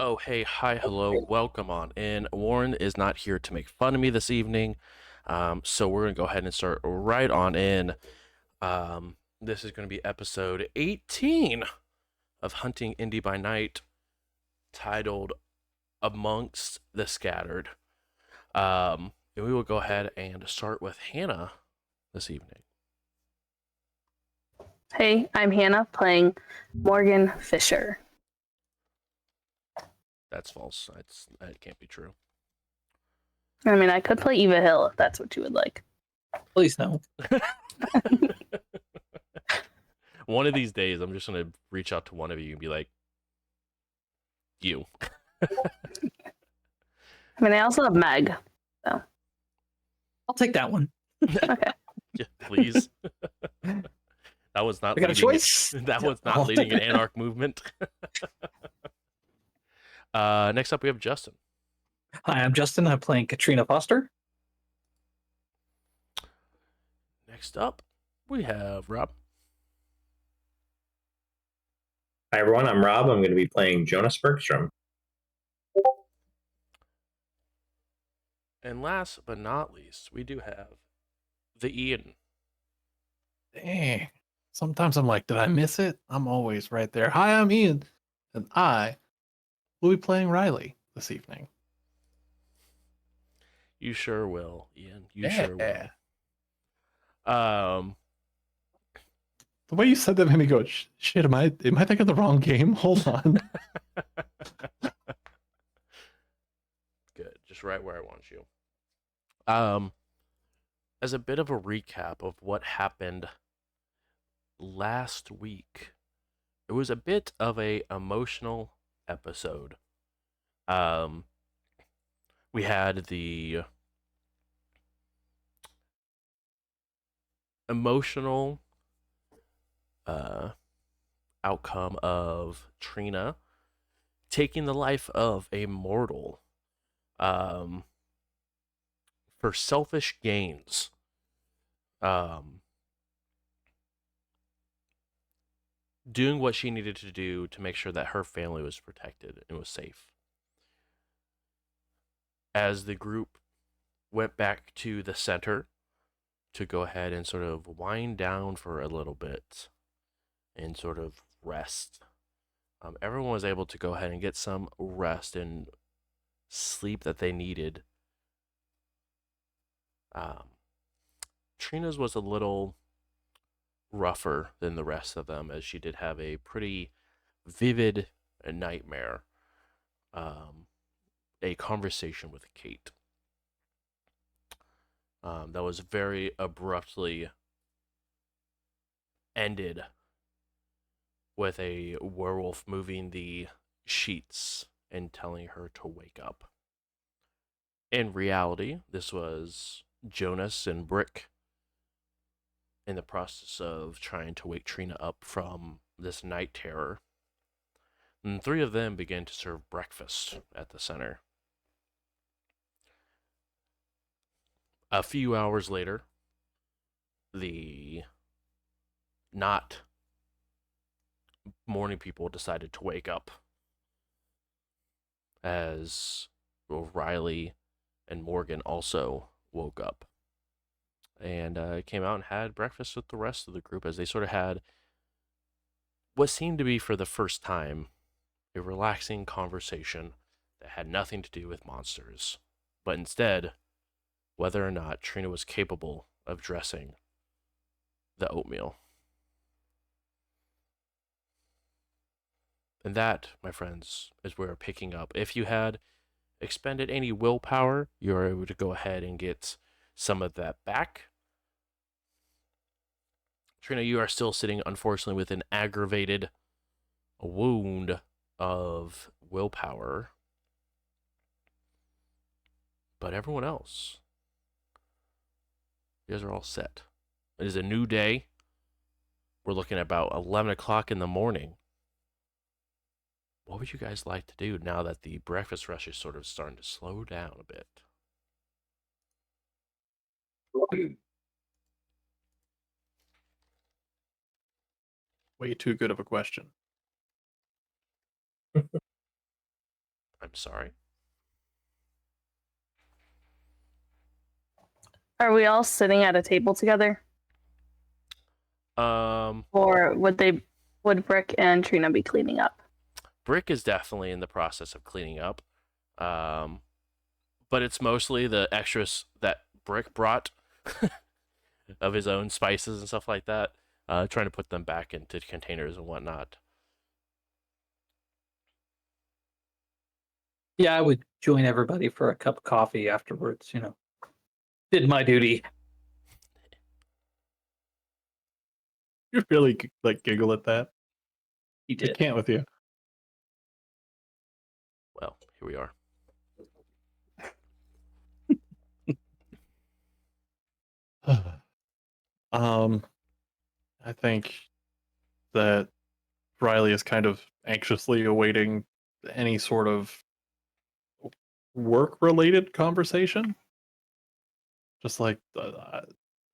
Oh, hey, hi, hello, welcome on in. Warren is not here to make fun of me this evening, so we're going to go ahead and start right on in. This is going to be episode 18 of Hunting Indy by Night, titled Amongst the Scattered. And we will go ahead and start with Hannah this evening. Hey, I'm Hannah playing Morgan Fisher. That's false. That can't be true. I mean, I could play Eva Hill if that's what you would like. Please no. One of these days, I'm just going to reach out to one of you and be like, you. I mean, I also have Meg. So. I'll take that one. Okay. Yeah, please. That was not. We got a choice. That was not leading an anarch movement. Next up, we have Justin. Hi, I'm Justin. I'm playing Katrina Foster. Next up, we have Rob. Hi everyone, I'm Rob. I'm going to be playing Jonas Bergstrom. And last but not least, we do have the Ian. Dang. Sometimes I'm like, did I miss it? I'm always right there. Hi, I'm Ian, and I will be playing Riley this evening. You sure will, Ian. You Yeah. sure will. The way you said that made me go, shit, am I thinking of the wrong game? Hold on. Good. Just right where I want you. As a bit of a recap of what happened last week, it was a bit of a emotional episode. We had the emotional outcome of Trina taking the life of a mortal for selfish gains. Doing what she needed to do to make sure that her family was protected and was safe. As the group went back to the center to go ahead and sort of wind down for a little bit and sort of rest, everyone was able to go ahead and get some rest and sleep that they needed. Trina's was a little rougher than the rest of them, as she did have a pretty vivid nightmare, a conversation with Kate that was very abruptly ended with a werewolf moving the sheets and telling her to wake up. In reality, this was Jonas and Brick in the process of trying to wake Trina up from this night terror. And the three of them began to serve breakfast at the center. A few hours later, the not morning people decided to wake up as Riley and Morgan also woke up and came out and had breakfast with the rest of the group, as they sort of had what seemed to be for the first time a relaxing conversation that had nothing to do with monsters, but instead whether or not Trina was capable of dressing the oatmeal. And that, my friends, is where we're picking up. If you had expended any willpower, you're able to go ahead and get some of that back. Trina, you are still sitting, unfortunately, with an aggravated wound of willpower. But everyone else, you guys are all set. It is a new day. We're looking at about 11 o'clock in the morning. What would you guys like to do now that the breakfast rush is sort of starting to slow down a bit? Way too good of a question. I'm sorry. Are we all sitting at a table together, Um, or would Brick and Trina be cleaning up? Brick is definitely in the process of cleaning up. Um, but it's mostly the extras that Brick brought of his own spices and stuff like that. Trying to put them back into containers and whatnot. Yeah, I would join everybody for a cup of coffee afterwards. Did my duty. You really like giggle at that. He I did. can't with you. Well, here we are. I think that Riley is kind of anxiously awaiting any sort of work-related conversation. Just like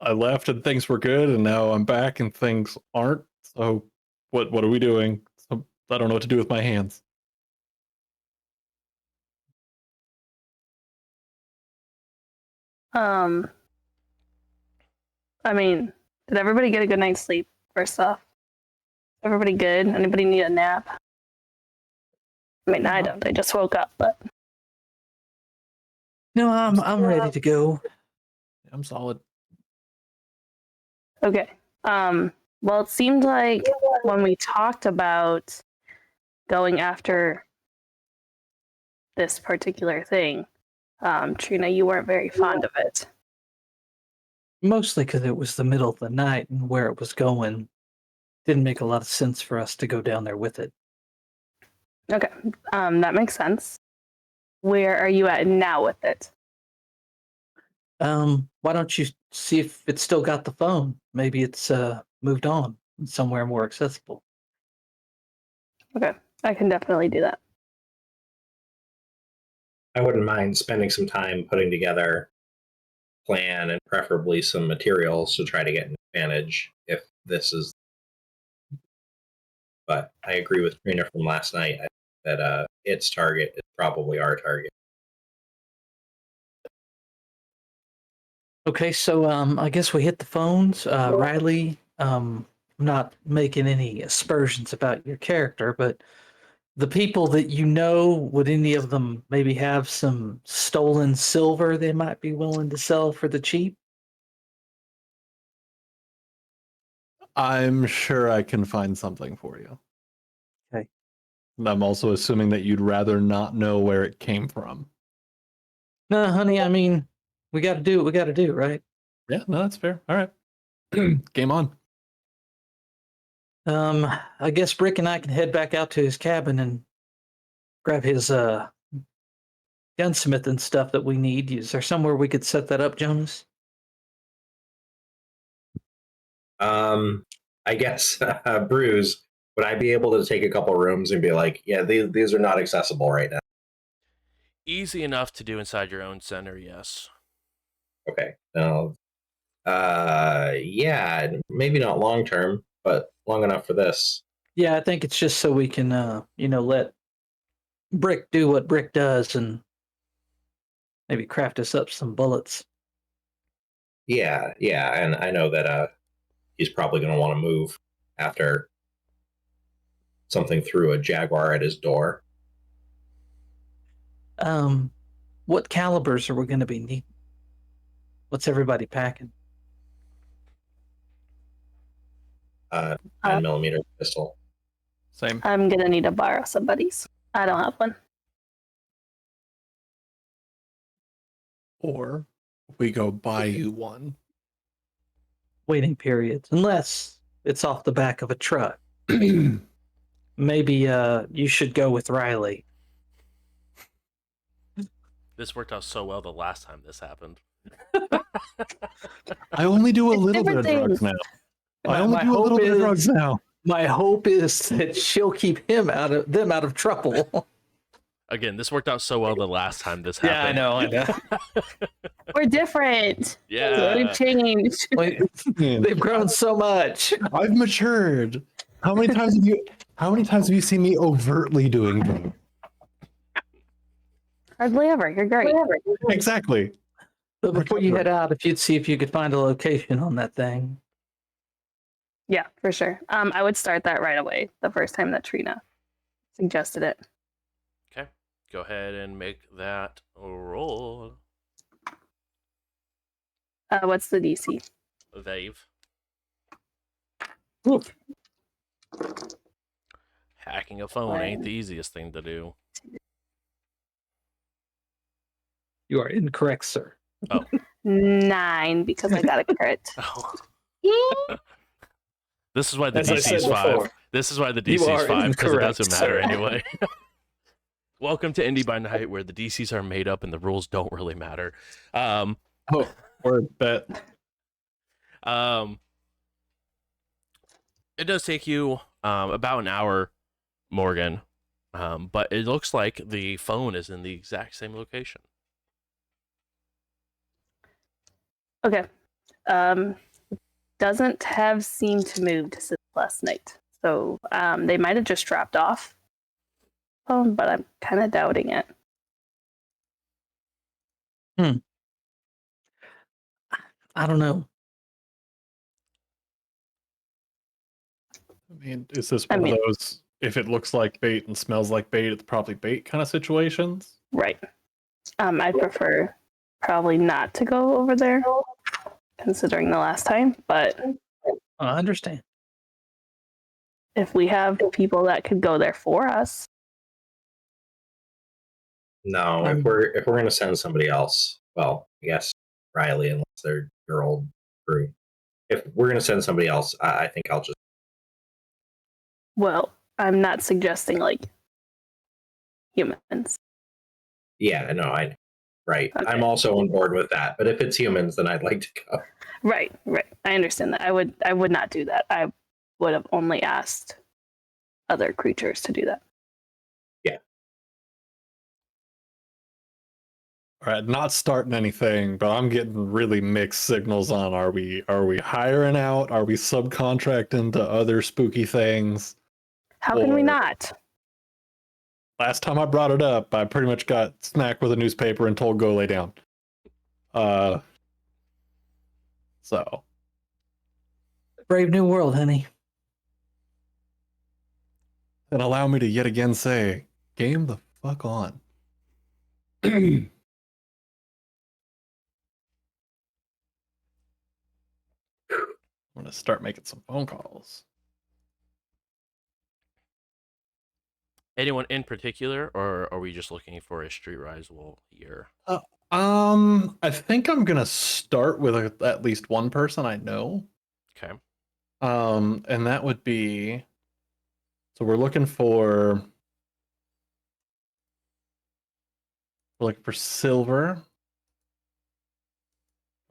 I left and things were good, and now I'm back and things aren't. So what are we doing? So, I don't know what to do with my hands. Um, I mean, did everybody get a good night's sleep? First off, everybody good? Anybody need a nap? I mean, I don't. I just woke up, but No, I'm ready to go. I'm solid. okay. Well, it seemed like when we talked about going after this particular thing, Trina, you weren't very fond of it. Mostly because it was the middle of the night and where it was going didn't make a lot of sense for us to go down there with it. Okay, that makes sense. Where are you at now with it? Why don't you see if it's still got the phone? Maybe it's moved on somewhere more accessible. Okay, I can definitely do that. I wouldn't mind spending some time putting together a plan and preferably some materials to try to get an advantage if this is. But I agree with Trina from last night that its target is probably our target. Okay, so I guess we hit the phones. Riley, I'm not making any aspersions about your character, but the people that you know, would any of them maybe have some stolen silver they might be willing to sell for the cheap? I'm sure I can find something for you. Okay. I'm also assuming that you'd rather not know where it came from. No, honey, I mean, we got to do what we got to do, right? Yeah, no, that's fair. All right. Game on. I guess Brick and I can head back out to his cabin and grab his gunsmith and stuff that we need. Is there somewhere we could set that up, Jonas? I guess, Bruce, would I be able to take a couple rooms and be like, yeah, these are not accessible right now? Easy enough to do inside your own center, yes. Okay. No. Yeah, maybe not long term, but long enough for this. Yeah, I think it's just so we can, let Brick do what Brick does and maybe craft us up some bullets. Yeah, and I know that he's probably going to want to move after something threw a Jaguar at his door. What calibers are we going to be needing? What's everybody packing? 9mm pistol. Same. I'm gonna need to borrow somebody's. I don't have one. Or we go buy you one. Waiting periods, unless it's off the back of a truck. Maybe you should go with Riley. This worked out so well the last time this happened. I only do a It's little bit of different drugs things. now. I only do a little bit of drugs now. My hope is that she'll keep them out of trouble. Again, this worked out so well the last time this Yeah, I happened. know. We're different. Yeah. We've changed. They've grown so much. I've matured. How many times have you seen me overtly doing drugs? Hardly ever. You're great. Exactly. But before you head out, if you'd see if you could find a location on that thing. Yeah, for sure. I would start that right away the first time that Trina suggested it. Okay. Go ahead and make that roll. What's the DC? They've Oof. hacking a phone ain't the easiest thing to do. You are incorrect, sir. 9 because I got a crit. Oh. This is why the As I said DC's 5. before, This is why the you DC's are 5, because it incorrect, doesn't matter sir. anyway. Welcome to Indy by Night, where the DCs are made up and the rules don't really matter. Oh, word bet. It does take you about an hour, Morgan, but it looks like the phone is in the exact same location. Okay. Doesn't have seemed to move since last night. So they might have just dropped off. But I'm kind of doubting it. I don't know. I mean, is this one of those, if it looks like bait and smells like bait, it's probably bait kind of situations? Right. I'd prefer probably not to go over there, considering the last time. But I understand. if we have people that could go there for us, No, if we're gonna send somebody else, well, I guess Riley, unless they're your old crew. If we're gonna send somebody else, I think I'll just. well, I'm not suggesting like humans. Yeah, no, right. Okay. I'm also on board with that. But if it's humans, then I'd like to go. Right. I understand that. I would not do that. I would have only asked other creatures to do that. Yeah. All right, not starting anything, but I'm getting really mixed signals on are we hiring out? Are we subcontracting to other spooky things? How can we not? Last time I brought it up, I pretty much got smacked with a newspaper and told go lay down. So Brave new world, honey. and allow me to yet again say, game the fuck on. I'm gonna start making some phone calls. Anyone in particular, or are we just looking for a street rival here? I think I'm gonna start with at least one person I know. Okay. And that would be, so we're looking for silver.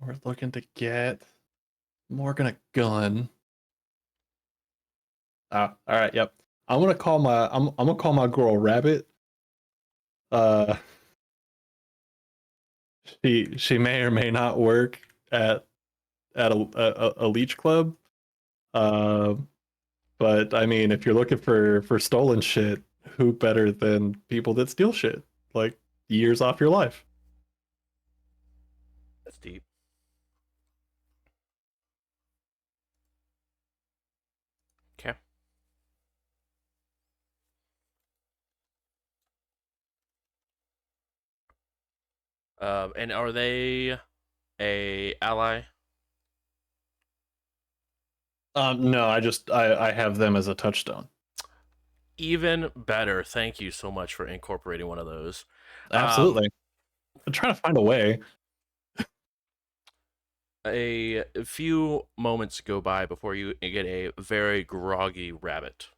We're looking to get Morgan a gun. All right, yep. I'm gonna call my girl Rabbit. She may or may not work at a leech club. But I mean, if you're looking for stolen shit, who better than people that steal shit? Like years off your life. That's deep. Okay. And are they a ally? No, I have them as a touchstone. Even better. Thank you so much for incorporating one of those. Absolutely. I'm trying to find a way. A few moments go by before you get a very groggy rabbit.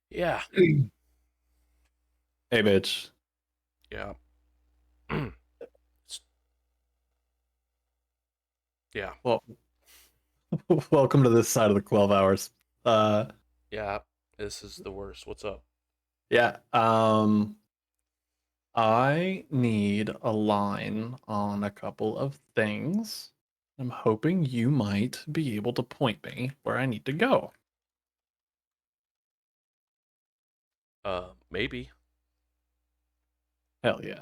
Yeah. Hey, bitch. Yeah. Yeah. Well, welcome to this side of the 12 hours. Yeah. This is the worst. What's up? Yeah. I need a line on a couple of things. I'm hoping you might be able to point me where I need to go. Maybe. Hell yeah.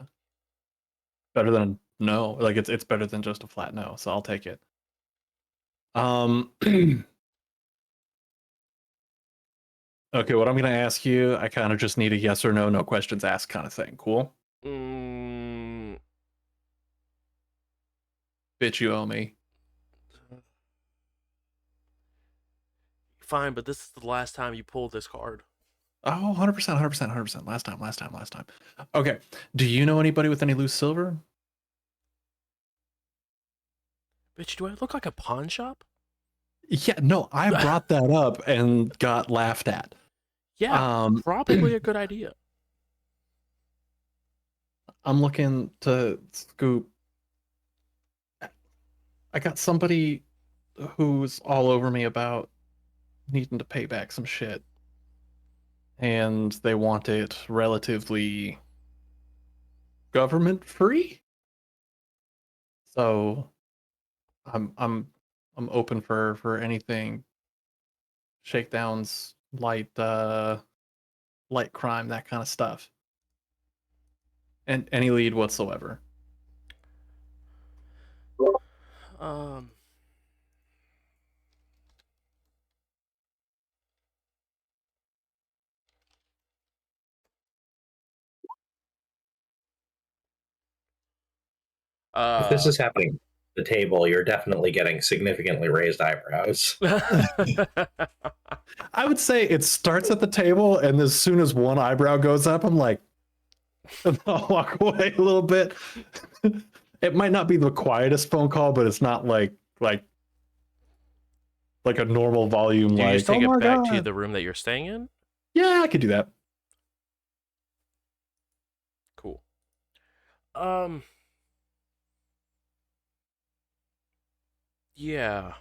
Better than no. Like it's better than just a flat no, so I'll take it. Okay, what I'm gonna ask you, I kind of just need a yes or no, no questions asked kind of thing. Cool? Mm, Bitch, you owe me. fine, but this is the last time you pull this card. Oh, 100%, 100%, 100%. Last time. Okay. Do you know anybody with any loose silver? Bitch, do I look like a pawn shop? Yeah, no, I brought that up and got laughed at. Yeah, probably a good idea. I'm looking to scoop. I got somebody who's all over me about needing to pay back some shit, and they want it relatively government free. So I'm open for anything, shakedowns, light crime, that kind of stuff, and any lead whatsoever. Um, If this is happening at the table, you're definitely getting significantly raised eyebrows. I would say it starts at the table, and as soon as one eyebrow goes up, I'm like, I'll walk away a little bit. It might not be the quietest phone call, but it's not like a normal volume. Do you Like, just take oh my it back to god, the room that you're staying in? yeah, I could do that. Cool. Yeah.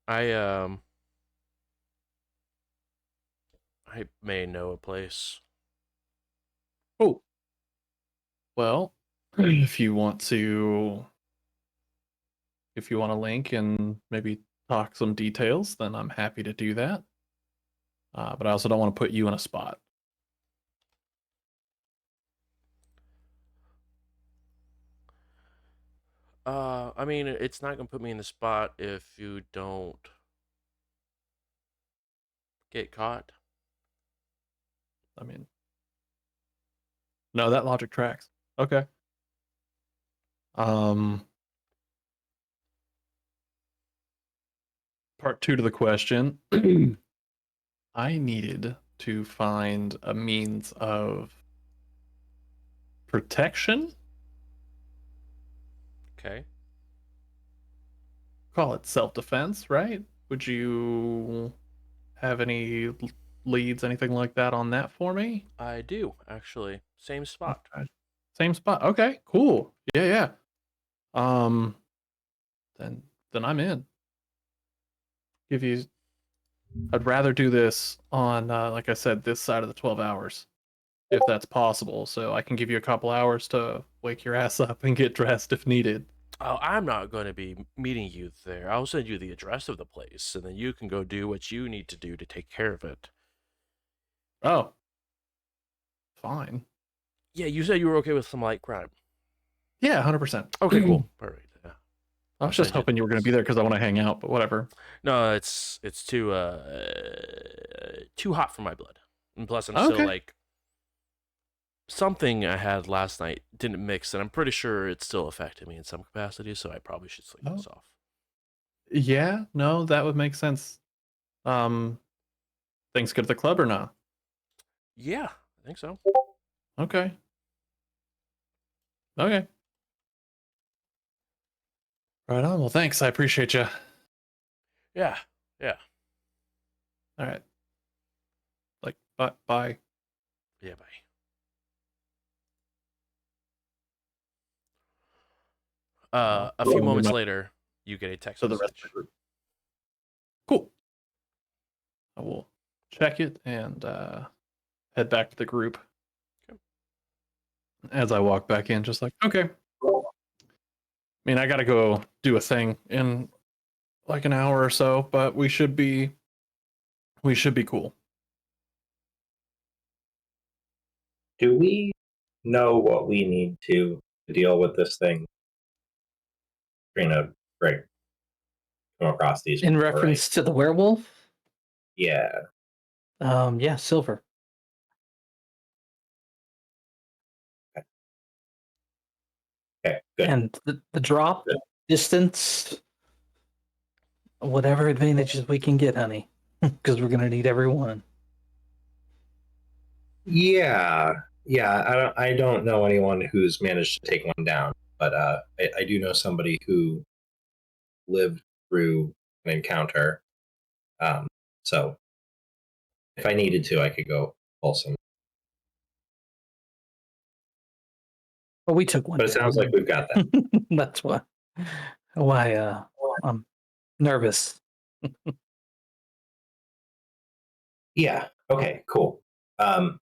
I I may know a place. Oh, well, if you want to, link and maybe talk some details, then I'm happy to do that. But I also don't want to put you in a spot. I mean, it's not gonna put me in the spot if you don't get caught. I mean, no, that logic tracks. Okay. Um, Part two to the question. I needed to find a means of protection. Okay. Call it self-defense, right? Would you have any leads, anything like that on that for me? I do, actually. Same spot. Okay. Same spot. Okay, cool. Yeah, yeah. Um, then I'm in. Give you. I'd rather do this on, like I said, this side of the 12 hours, if that's possible. So I can give you a couple hours to wake your ass up and get dressed if needed. Oh, I'm not going to be meeting you there. I'll send you the address of the place, and then you can go do what you need to do to take care of it. Oh, fine. Yeah, you said you were okay with some light crime. Yeah, 100%. Okay, cool. Perfect. Yeah. I was just send you hoping you were going to be there because I want to hang out, but whatever. No, it's too hot for my blood. And plus I'm still Okay. like something I had last night didn't mix, and I'm pretty sure it still affected me in some capacity, so I probably should sleep this off. Yeah, no, that would make sense. Things good at the club or not? Yeah, I think so. Okay. Okay. Right on. Well, thanks. I appreciate you. Yeah. Yeah. All right. Like, bye. Yeah, bye. A few moments later, you get a text So the rest of message. the group. Cool. I will check it and head back to the group. Okay. As I walk back in, just like, okay. I mean, I got to go do a thing in like an hour or so, but we should be cool. Do we know what we need to deal with this thing. Trina, right, come across these In before, reference right? to the werewolf, Yeah. yeah, silver. Okay, good. And the drop Good. distance, whatever advantages we can get, honey, because we're gonna need every one. Yeah, yeah. I don't know anyone who's managed to take one down, but I do know somebody who lived through an encounter. So if I needed to, I could go pull some. But we took one But it sounds down. like we've got that. That's why I'm nervous. Yeah. Okay. Cool.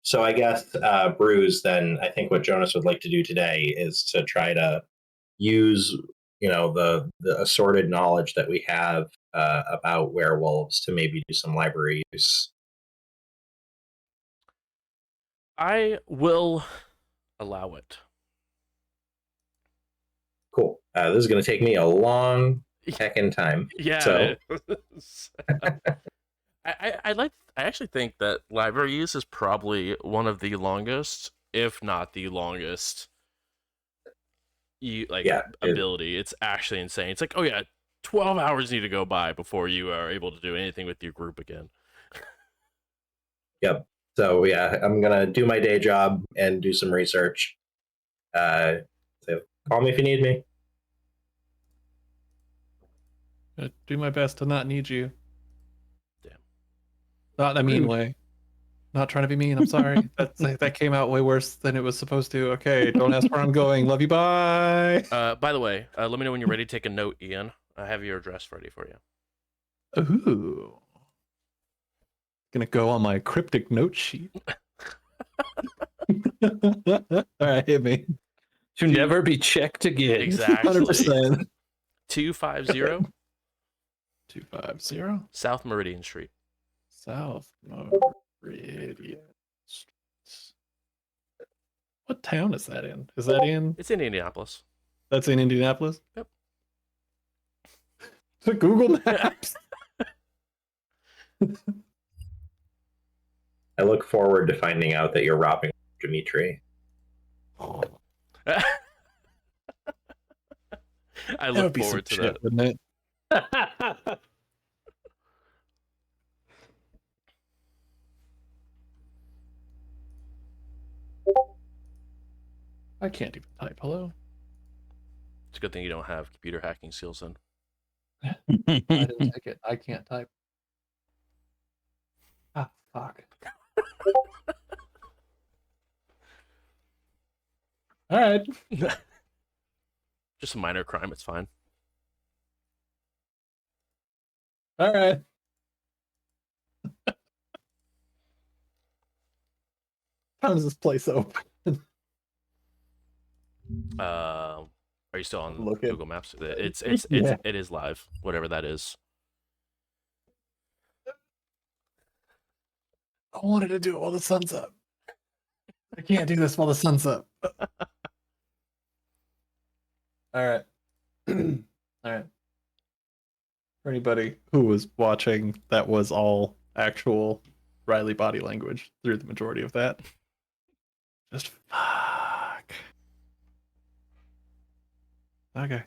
So I guess Bruce. Then I think what Jonas would like to do today is to try to use the assorted knowledge that we have about werewolves to maybe do some library use. I will allow it. Cool. This is going to take me a long heckin' time. Yeah. So I actually think that library use is probably one of the longest, if not the longest, yeah, ability. It's actually insane. It's like, oh yeah, 12 hours need to go by before you are able to do anything with your group again. yep. So yeah, I'm gonna do my day job and do some research. So call me if you need me. Do my best to not need you. Damn. Not in a mean way. Not trying to be mean. I'm sorry. That came out way worse than it was supposed to. Okay, don't ask where I'm going. Love you. Bye. By the way, let me know when you're ready to take a note, Ian. I have your address ready for you. Ooh. Gonna go on my cryptic note sheet. All right, hit me. To never be checked again. Exactly. 100%. 250 250 South Meridian Street. South Meridian Street. What town is that in? Is that in? It's in Indianapolis. That's in Indianapolis? Yep. To Google Maps. I look forward to finding out that you're robbing Dimitri. I That look would be some forward to shit, that. wouldn't it? I can't even type. Hello? It's a good thing you don't have computer hacking skills then. I didn't take it. I can't type. Ah, fuck. All right. Just a minor crime, it's fine. All right. How does this place open? Are you still on Look at- Google Maps? Yeah. It is live, whatever that is. I wanted to do it while the sun's up. I can't do this while the sun's up. All right. All right. For anybody who was watching, that was all actual Riley body language through the majority of that. Just fuck. Okay.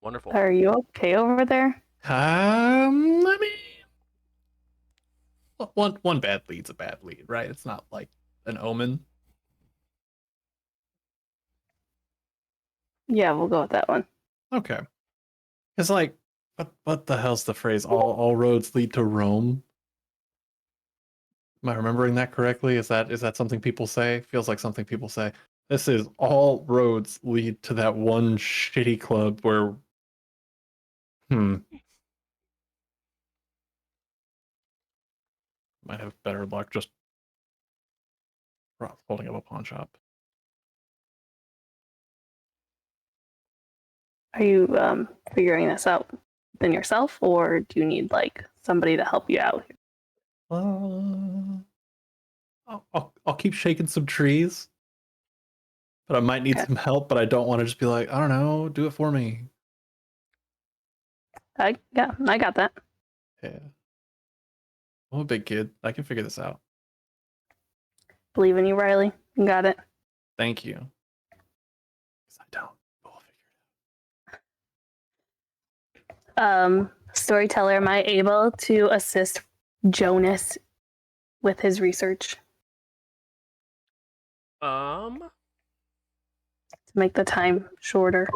Wonderful. Are you okay over there? I mean, one bad lead's a bad lead, right? It's not like an omen. Yeah, we'll go with that one. Okay. It's like, what the hell's the phrase? All roads lead to Rome. Am I remembering that correctly? Is that something people say? Feels like something people say. This is all roads lead to that one shitty club where might have better luck just holding up a pawn shop. Are you figuring this out within yourself, or do you need like somebody to help you out? I'll keep shaking some trees, but I might need Okay. some help. But I don't want to just be like, I don't know, do it for me. I got that. Yeah, I'm a big kid. I can figure this out. Believe in you, Riley. You got it. Thank you. 'Cause I don't. We'll figure Storyteller, am I able to assist Jonas with his research Um, to make the time shorter?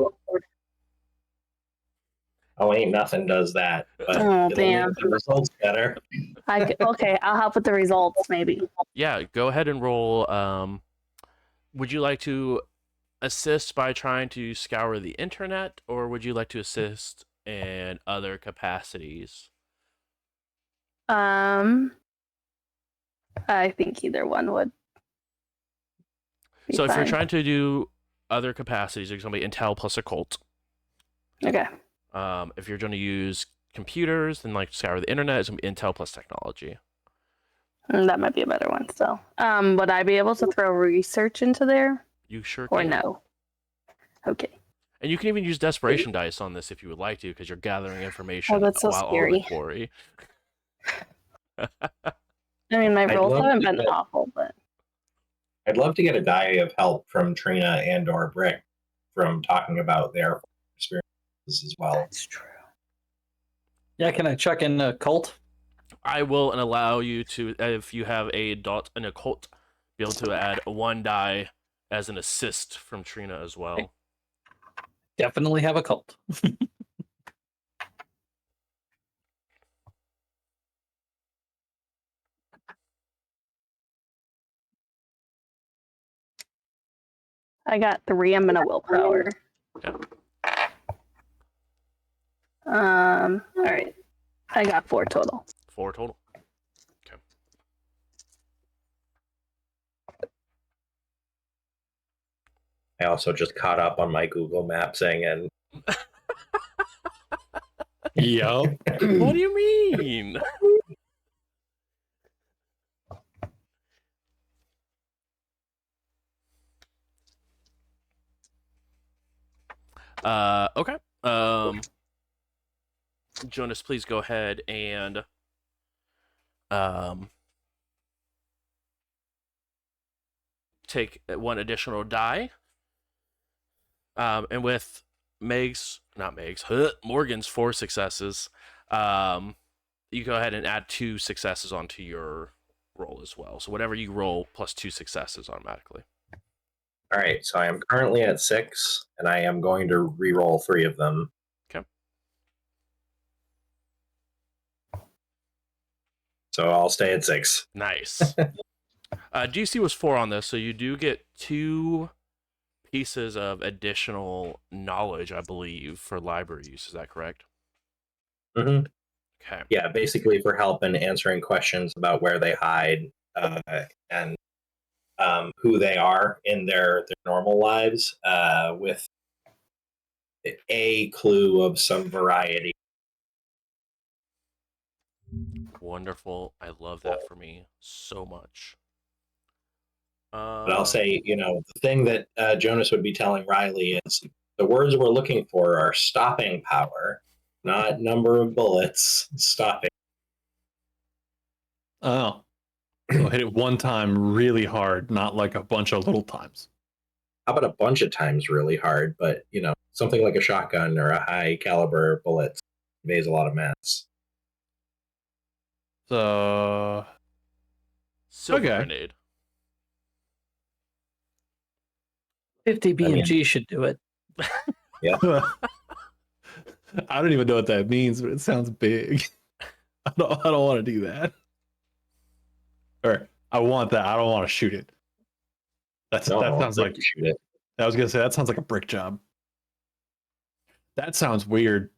Oh, ain't nothing does that, but Oh, it'll make damn. the results better. Okay, I'll help with the results, maybe. yeah, go ahead and roll. Would you like to assist by trying to scour the internet, or would you like to assist in other capacities? I think either one would be So if you're fine. trying to do other capacities, it's going to be Intel plus occult. Okay. If you're going to use computers, then like scour the internet, it's going to be Intel plus technology. That might be a better one still. Would I be able to throw research into there You sure or can. no? Okay. And you can even use desperation dice on this if you would like to, because you're gathering information that's so while on the scary. quarry. I mean, my I'd rolls love haven't to been get- awful, but I'd love to get a die of help from Trina and or Brick from talking about their experiences as well. that's true. Yeah, can I chuck in a cult? I will and allow you to, if you have a dot and occult, be able to add one die as an assist from Trina as well. Definitely have a cult. I got 3. I'm gonna willpower. Okay. All right. I got 4 total. 4 total. Okay. I also just caught up on my Google Mapsing and Yup. What do you mean? Okay. Jonas, please go ahead and take one additional die. And with Morgan's 4 successes, you go ahead and add 2 successes onto your roll as well. So whatever you roll plus 2 successes automatically. all right, so I am currently at 6, and I am going to re-roll 3 of them. Okay. So I'll stay at 6. Nice. DC was 4 on this, so you do get 2 pieces of additional knowledge, I believe, for library use. Is that correct? Mm-hmm. Okay. Yeah, basically for help in answering questions about where they hide and who they are in their normal lives, with a clue of some variety. Wonderful. I love that for me so much. But I'll say, the thing that Jonas would be telling Riley is the words we're looking for are stopping power, not number of bullets. Stopping. Oh. So hit it one time really hard, not like a bunch of little times. How about a bunch of times really hard, but something like a shotgun or a high caliber bullet conveys a lot of mass. So Silver Okay. grenade. 50 BMG should do it. I don't even know what that means, but it sounds big. I don't want to do that. Or I want that. I don't want to shoot it. That sounds like shoot it. I was gonna say that sounds like a brick job. That sounds weird.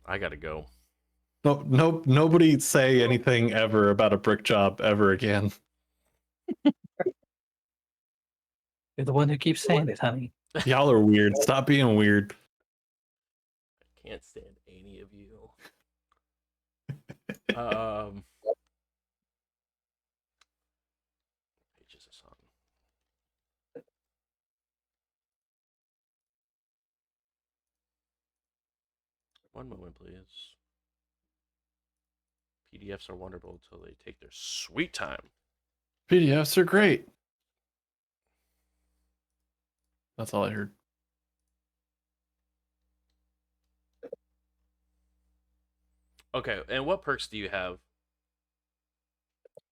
I gotta go. No, nobody say anything ever about a brick job ever again. You're the one who keeps saying it, honey. Y'all are weird. Stop being weird. I can't stand any of you. One moment, please. PDFs are wonderful until they take their sweet time. PDFs are great. That's all I heard. Okay, and what perks do you have,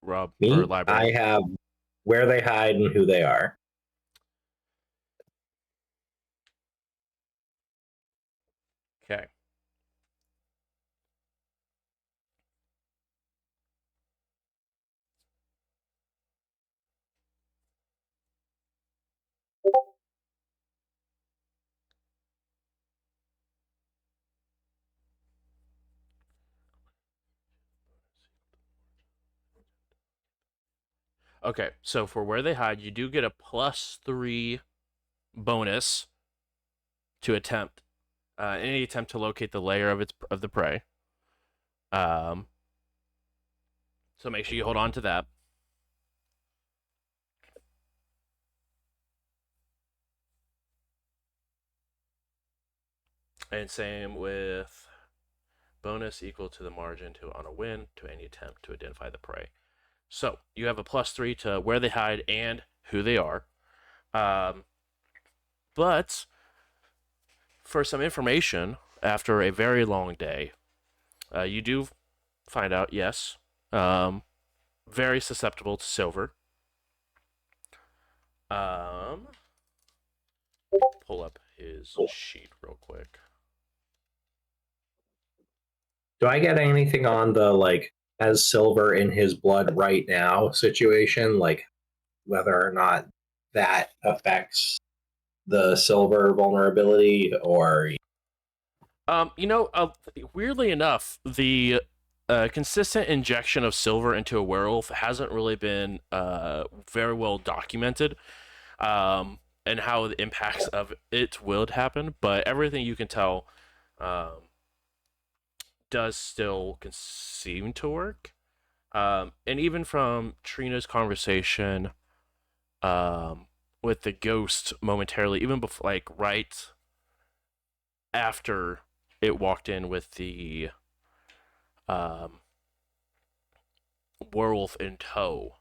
Rob, for Me, library? I have where they hide and who they are. Okay. Okay, so for where they hide, you do get a +3 bonus to attempt any attempt to locate the lair of the prey. Um, so make sure you hold on to that. And same with bonus equal to the margin to on a win to any attempt to identify the prey. So you have a +3 to where they hide and who they are. But for some information, after a very long day, you do find out, yes, very susceptible to silver. Pull up his sheet real quick. Do I get anything on the like has silver in his blood right now situation? Like whether or not that affects the silver vulnerability or Weirdly enough, the consistent injection of silver into a werewolf hasn't really been very well documented, and how the impacts of it would happen. But everything you can tell does still seem to work. And even from Trina's conversation with the ghost momentarily, even before, like right after it walked in with the um, werewolf in tow,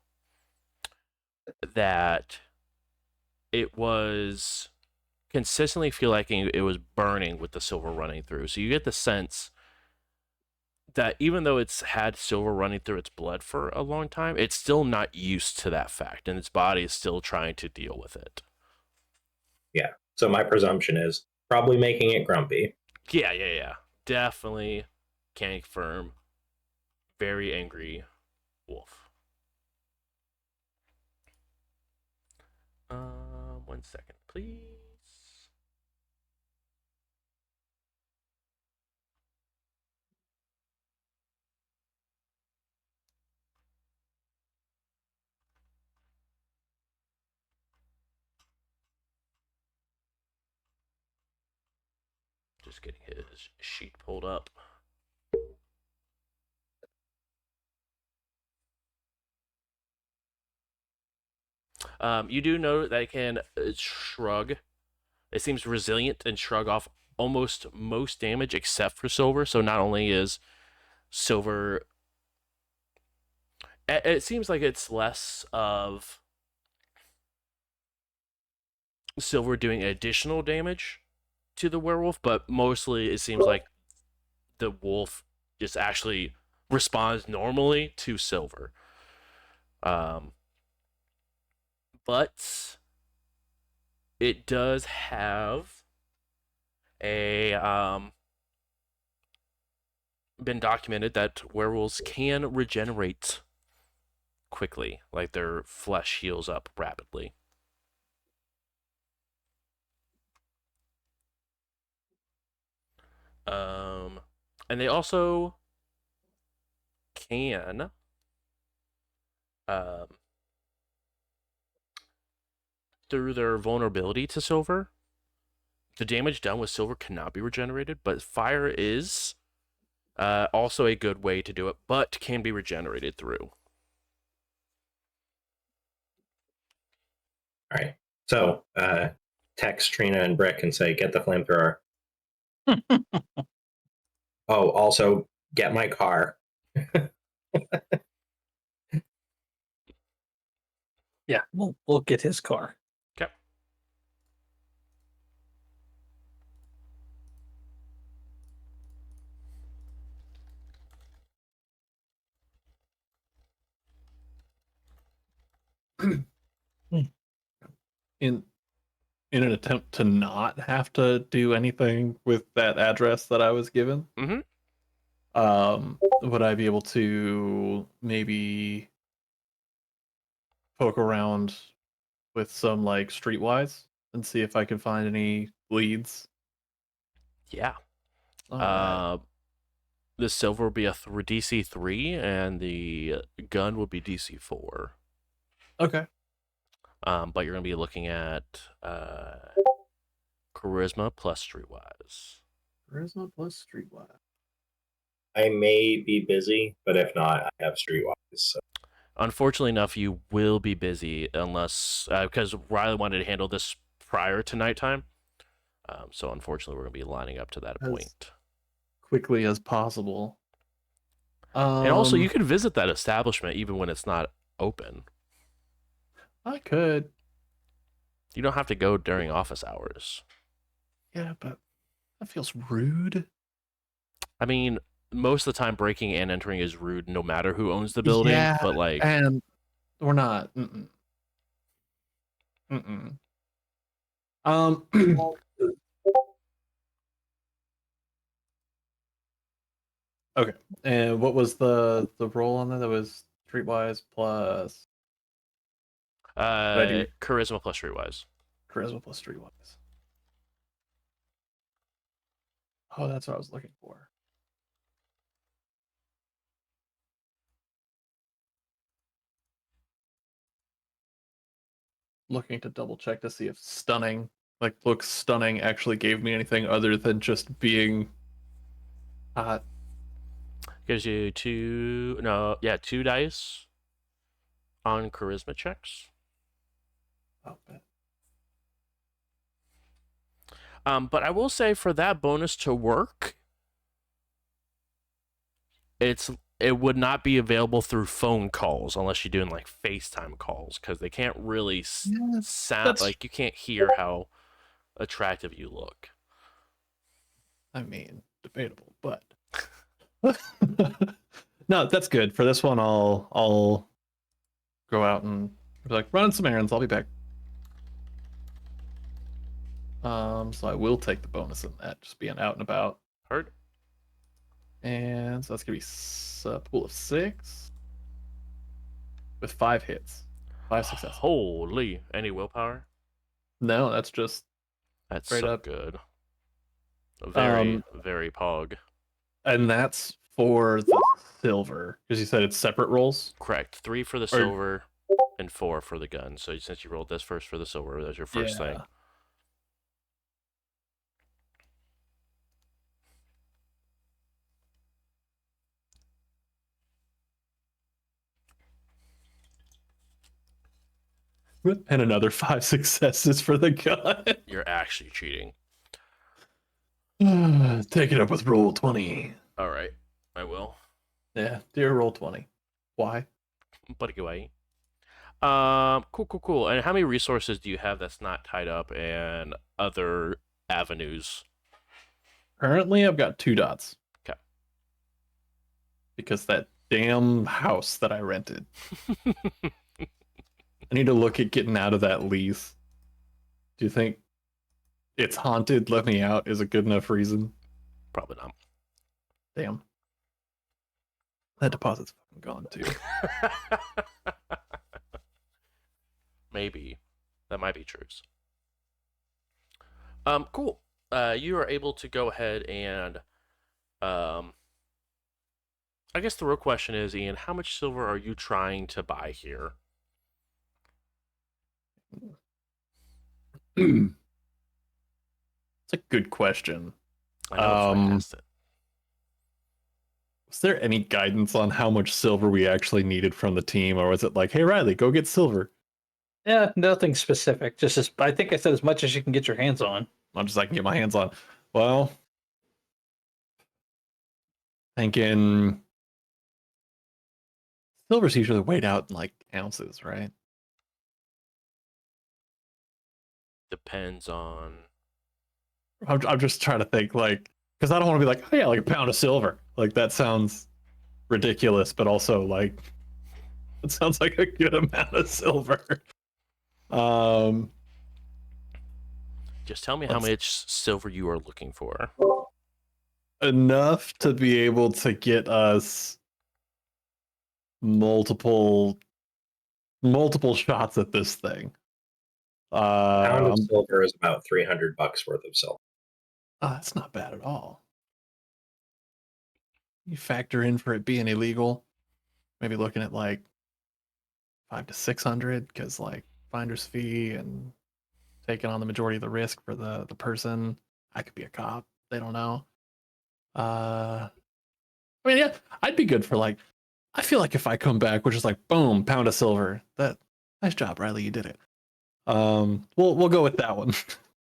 that it was consistently feel like it was burning with the silver running through. So you get the sense that even though it's had silver running through its blood for a long time, it's still not used to that fact, and its body is still trying to deal with it. yeah. So my presumption is probably making it grumpy. Yeah. Definitely can confirm. Very angry wolf. 1 second, please. Just getting his sheet pulled up. You do know that it can shrug. It seems resilient and shrug off almost most damage except for silver. So not only is silver, it seems like it's less of silver doing additional damage to the werewolf, but mostly it seems like the wolf just actually responds normally to silver. But it does have a been documented that werewolves can regenerate quickly, like their flesh heals up rapidly. And they also can um, through their vulnerability to silver, the damage done with silver cannot be regenerated, but fire is also a good way to do it, but can be regenerated through. All right. So text Trina and Brick and say, get the flamethrower. Oh, also get my car. Yeah, we'll get his car. Okay. In an attempt to not have to do anything with that address that I was given, Mm-hmm. would I be able to maybe poke around with some like streetwise and see if I can find any leads? Yeah. All right. The silver will be a DC 3, and the gun will be DC 4. Okay. But you're going to be looking at charisma plus streetwise. Charisma plus streetwise. I may be busy, but if not, I have streetwise. So. Unfortunately enough, you will be busy unless because Riley wanted to handle this prior to nighttime. So unfortunately, we're going to be lining up to that As point. quickly as possible. And also, you can visit that establishment even when it's not open. I could. You don't have to go during office hours. Yeah, but that feels rude. I mean, most of the time, breaking and entering is rude, no matter who owns the building. Yeah, but like, and we're not. Mm-mm. Mm-mm. Okay. And what was the roll on that? That was streetwise plus I do charisma plus streetwise. charisma plus streetwise. Oh, that's what I was looking for. Looking to double check to see if stunning, like looks stunning, actually gave me anything other than just being hot. Gives you two dice on charisma checks. Oh, bet. But I will say for that bonus to work, it would not be available through phone calls unless you're doing like FaceTime calls because they can't really sound like you can't hear how attractive you look. I mean, debatable, but no, that's good. For this one, I'll go out and be like, run some errands. I'll be back. So I will take the bonus in that, just being out and about. Heard? And so that's gonna be a pool of 6 with 5 hits, 5 successes. Holy! Any willpower? No, that's just That's straight so up good. Very, very pog. And that's for the silver, because you said it's separate rolls. Correct. 3 for the silver and 4 for the gun. So since you rolled this first for the silver, that's your first thing. And another 5 successes for the gun. You're actually cheating. Take it up with roll 20. All right, I will. Yeah, dear roll 20. Why? But away. Cool. And how many resources do you have that's not tied up and other avenues? Currently, I've got 2 dots. Okay. Because that damn house that I rented. I need to look at getting out of that lease. Do you think it's haunted, let me out is a good enough reason? Probably not. Damn. That deposit's fucking gone too. Maybe. That might be true. Cool. You are able to go ahead and I guess the real question is, Ian, how much silver are you trying to buy here? It's a good question. I know that's why I asked it. Was there any guidance on how much silver we actually needed from the team, or was it like, hey Riley, go get silver? Yeah, nothing specific. Just as I think I said, as much as you can get your hands on. Much as I can get my hands on. Well, thinking silver's usually weighed out in like ounces, right? Depends on. I'm just trying to think, like, because I don't want to be like, oh yeah, like a pound of silver. Like that sounds ridiculous, but also like it sounds like a good amount of silver. Um, Just tell me how much silver you are looking for. enough to be able to get us multiple shots at this thing. A pound of Um, silver is about $300 worth of silver. that's not bad at all. You factor in for it being illegal, maybe looking at like 500 to 600, because like finder's fee and taking on the majority of the risk for the person. I could be a cop. They don't know. I mean, yeah, I'd be good for like. I feel like if I come back, which is like, boom, pound of silver. That nice job, Riley. You did it. We'll go with that one.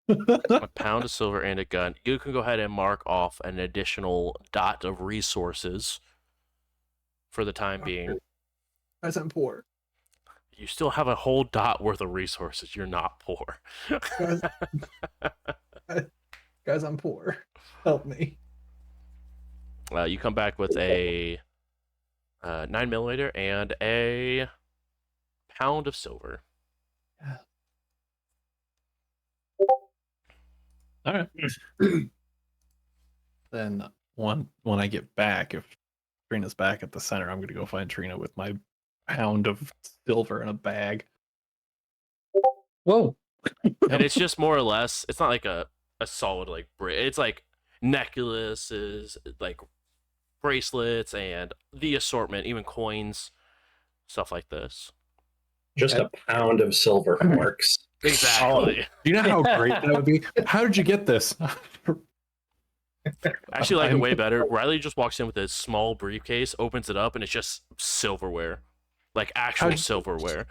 A pound of silver and a gun. You can go ahead and mark off an additional dot of resources for the time being. Guys, I'm poor. You still have a whole dot worth of resources. You're not poor. Guys, I'm poor. Help me. You come back with a 9mm and a pound of silver. Yeah. All right. Then when I get back, if Trina's back at the center, I'm gonna go find Trina with my pound of silver in a bag. Whoa. And it's just more or less, it's not like a solid like it's like necklaces, like bracelets, and the assortment, even coins, stuff like this. Just a pound of silver forks. Exactly. Do you know how great that would be? How did you get this? Actually, like it way better. Riley just walks in with a small briefcase, opens it up, and it's just silverware, like actual silverware.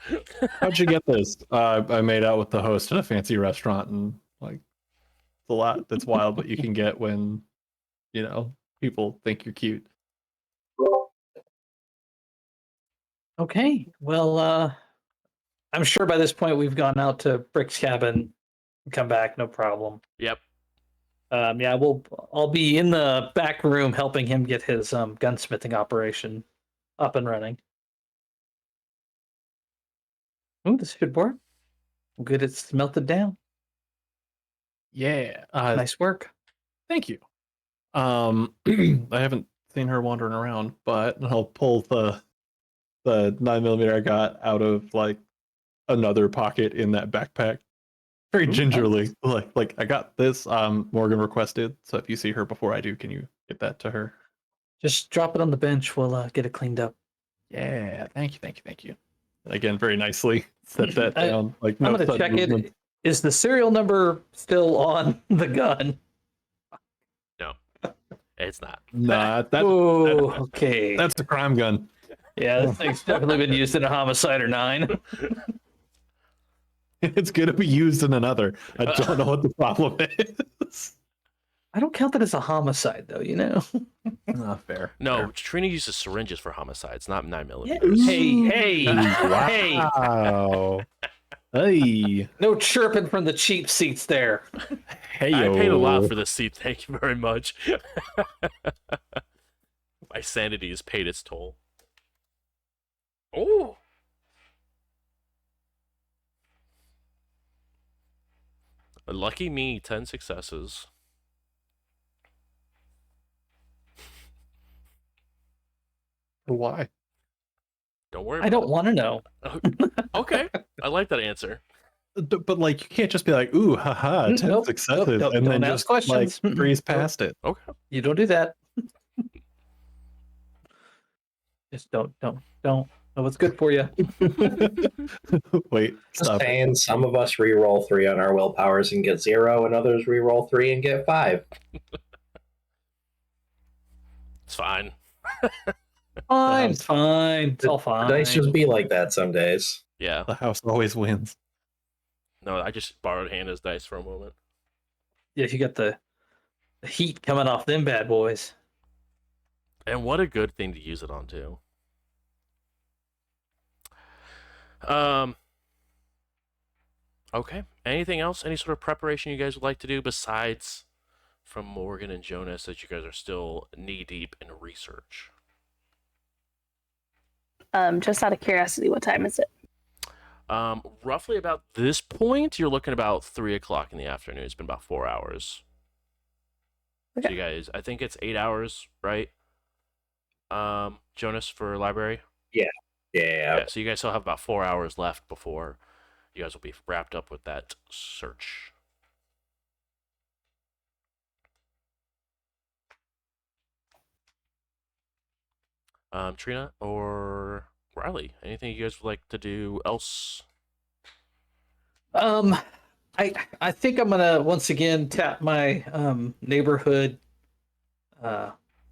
How'd you get this? I made out with the host at a fancy restaurant, and like it's a lot. That's wild what you can get when people think you're cute. Okay. Well, I'm sure by this point we've gone out to Brick's cabin and come back, no problem. Yep. Yeah, I'll be in the back room helping him get his gunsmithing operation up and running. Ooh, this should work. Good, it's melted down. Yeah. Nice work. Thank you. I haven't seen her wandering around, but I'll pull the 9mm I got out of like another pocket in that backpack. Very Ooh, gingerly. nice. Like I got this. Morgan requested, so if you see her before I do, can you get that to her? Just drop it on the bench. We'll get it cleaned up. Yeah, thank you. And again, very nicely set that down. Like I'm no gonna sudden check movement. it. Is the serial number still on the gun? No, it's not. Nah, Oh, okay. that's the crime gun. Yeah, this thing's definitely been used in a homicide or 9. It's gonna be used in another. I don't know what the problem is. I don't count that as a homicide, though. You know. Fair. No, fair. Trina uses syringes for homicides, not 9mm. Hey, hey. Wow. Hey. No chirping from the cheap seats there. Hey. I paid a lot for this seat. Thank you very much. My sanity has paid its toll. Oh. Lucky me, 10 successes. Why? Don't worry. I don't want to know. Okay, I like that answer. But like, you can't just be like, "Ooh, haha, 10 Nope, successes," nope, and then don't ask just questions. like breeze past it. Okay. You don't do that. Just don't know what's good for you. Wait, Just stop. saying, some of us re-roll 3 on our willpowers and get 0, and others re-roll 3 and get 5. It's fine. Fine, it's fine. It's all The fine. dice just be like that some days. Yeah. The house always wins. No, I just borrowed Hannah's dice for a moment. Yeah, you got the heat coming off them bad boys. And what a good thing to use it on too. Um. Okay. Anything else? Any sort of preparation you guys would like to do besides from Morgan and Jonas that you guys are still knee deep in research? Just out of curiosity, what time is it? Roughly about this point, you're looking about 3 o'clock in the afternoon. It's been about 4 hours. So Okay. you guys, I think it's 8 hours, right? Jonas for library. Yeah. So you guys still have about 4 hours left before you guys will be wrapped up with that search. Trina or Riley, anything you guys would like to do else? Um, I think I'm gonna once again tap my neighborhood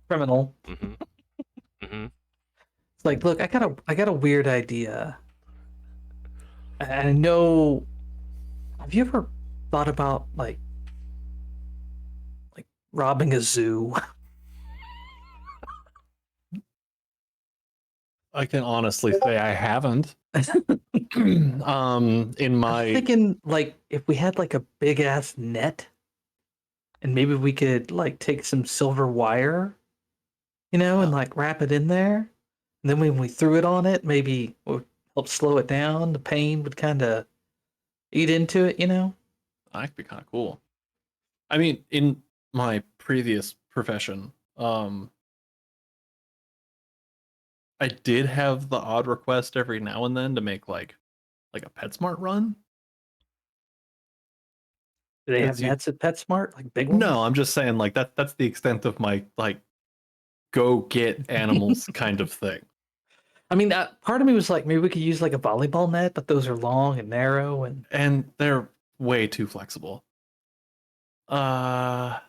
criminal. Mm-hmm. Mm-hmm. It's like, look, I got a weird idea. And I know. Have you ever thought about like robbing a zoo? I can honestly say I haven't. In I'm my thinking like if we had like a big ass net, and maybe we could like take some silver wire, and like wrap it in there. And then when we threw it on it, maybe it would help slow it down. The pain would kind of eat into it. that could be kind of cool. I mean, in my previous profession, I did have the odd request every now and then to make like a PetSmart run. Do they have As you- nets at PetSmart, like big ones? No, I'm just saying like that's the extent of my like go get animals kind of thing. I mean, part of me was like, maybe we could use like a volleyball net, but those are long and narrow, and And they're way too flexible. Probably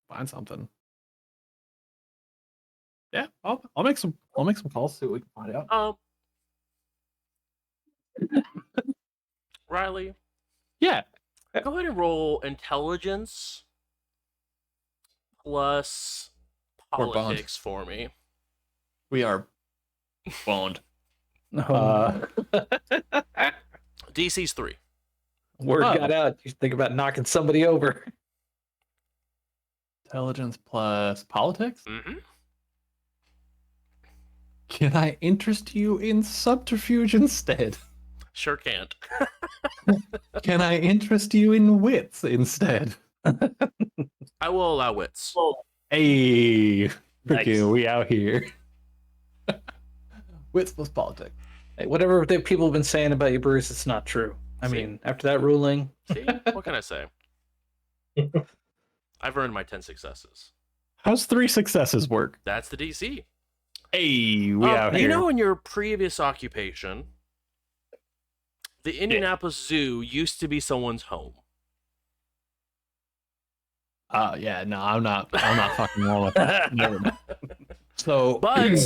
find something. Yeah, I'll make some calls, see what we can find out. Riley, Yeah. go ahead and roll intelligence plus We're boned. politics for me. We are boned. no. DC's 3. Word Oh. got out. You think about knocking somebody over. Intelligence plus politics? Mm-hmm. Can I interest you in subterfuge instead? Sure can't. Can I interest you in wits instead? I will allow wits. Hey, freaking Nice. we out here. Wits plus politics. Hey, whatever people have been saying about you, Bruce, it's not true. I See? mean, after that ruling, See? What can I say? I've earned my 10 successes. How's 3 successes work? That's the DC. Hey, we out You here. know, in your previous occupation, the Indianapolis Zoo used to be someone's home. Yeah, no, I'm not fucking wrong with that. Never mind. So, But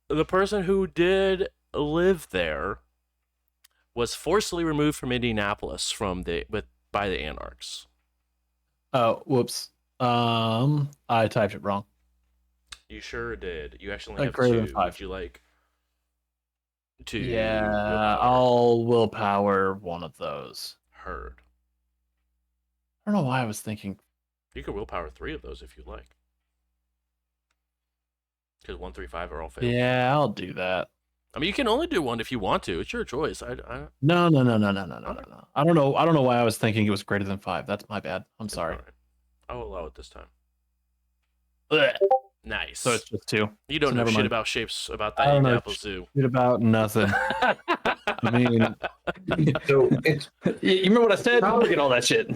the person who did live there was forcibly removed from Indianapolis by the Anarchs. oh, whoops. I typed it wrong. You sure did. You actually Like have greater than 2. 5. Would you like to? Yeah, willpower? I'll willpower one of those. Heard. I don't know why I was thinking. You could willpower 3 of those if you like. Because 1, 3, 5 are all failed. Yeah, I'll do that. I mean, you can only do 1 if you want to. It's your choice. No. I don't know. I don't know why I was thinking it was greater than 5. That's my bad. I'm sorry. All right. I'll allow it this time. Blech. Nice. So it's just 2. You don't so know never shit mind. about shapes about I that don't know Indianapolis Zoo. shit about nothing. I mean, So it's you remember what I said? Forget all that shit.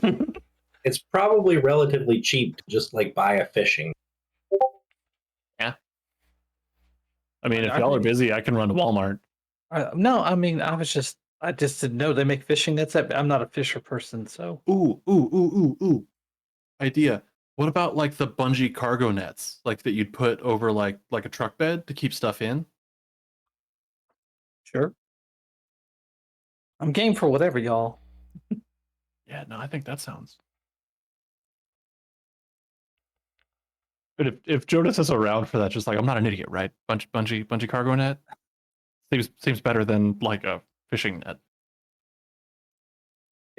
it's probably relatively cheap to just like buy a fishing. I mean, if y'all are busy, I can run to Walmart. No, I mean, I just didn't know they make fishing nets. I'm not a fisher person, so Ooh. Idea. What about like the bungee cargo nets, like that you'd put over like a truck bed to keep stuff in? sure. I'm game for whatever, y'all. Yeah, no, I think that sounds But if Jonas is around for that, just like I'm not an idiot, right? Bungee cargo net seems better than like a fishing net.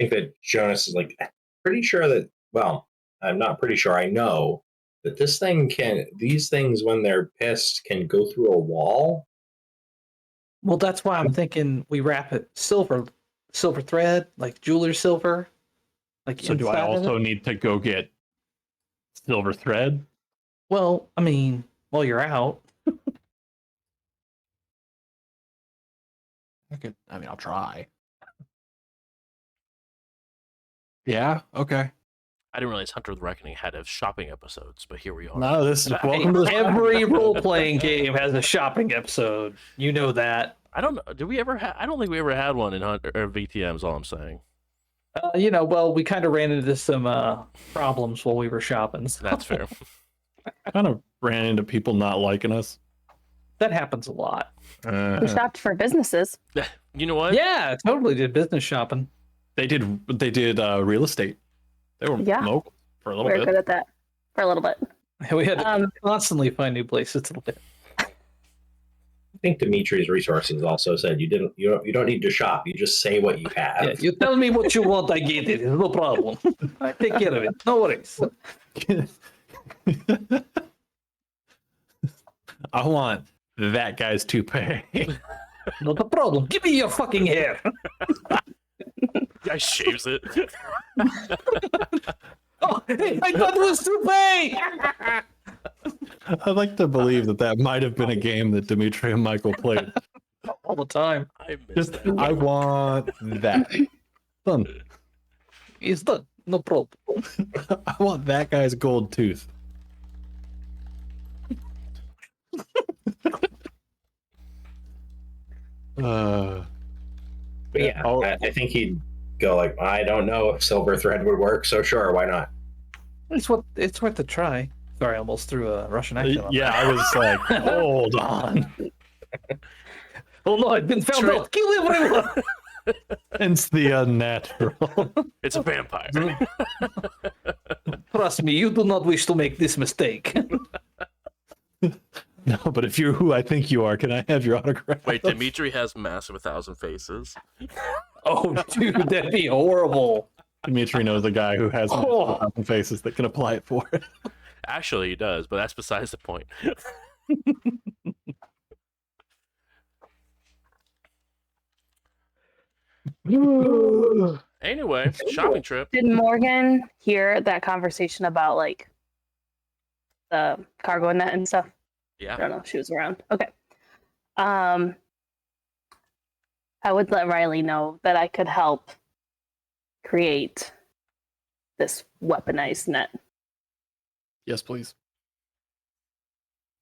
I think that Jonas is like pretty sure that. Well, I'm not pretty sure. I know that this thing can. These things, when they're pissed, can go through a wall. Well, that's why I'm thinking we wrap it silver thread, like jeweler's silver, like So do I inside of also it. need to go get silver thread? Well, I mean, while you're out, I'll try. Yeah. Okay. I didn't realize Hunter of the Reckoning had shopping episodes, but here we are. No, this is hey, welcome to the every role-playing game has a shopping episode. You know that. I don't know. Did we ever have? I don't think we ever had one in Hunter or VTM's. All I'm saying. Well, we kind of ran into some problems while we were shopping. So That's fair. kind of ran into people not liking us. that happens a lot. We shopped for businesses. You know what? Yeah, totally did business shopping. They did real estate. They were Yeah. local for a little We're bit. good at that for a little bit. We had to constantly find new places to live. I think Dimitri's resources also said you don't need to shop. You just say what you have. Yeah, you tell me what you want, I get it. No problem. I take care of it. No worries. I want that guy's toupee. Not a problem. Give me your fucking hair. Guy shaves it. Oh, hey, I thought it was toupee. I'd like to believe that might have been a game that Dimitri and Michael played. All the time. I missed Just, that. I want that. Done. It's done. No problem. I want that guy's gold tooth. But yeah, Oh. I think he'd go like, I don't know if silver thread would work, so sure, why not? It's worth a try. Sorry, I almost threw a Russian accent on Yeah, I was like, hold on. that. Oh no, I've been found out. Kill everyone. It's the unnatural. It's a vampire. Trust me, you do not wish to make this mistake. No, but if you're who I think you are, can I have your autograph? Wait, Dimitri has Mask of 1,000 Faces. Oh, dude, that'd be horrible. Dimitri knows a guy who has Oh. faces that can apply it for it. Actually, he does, but that's besides the point. Anyway, shopping trip. Did Morgan hear that conversation about like the cargo net and stuff? I Yeah. don't know if she was around. Okay. I would let Riley know that I could help create this weaponized net. Yes, please.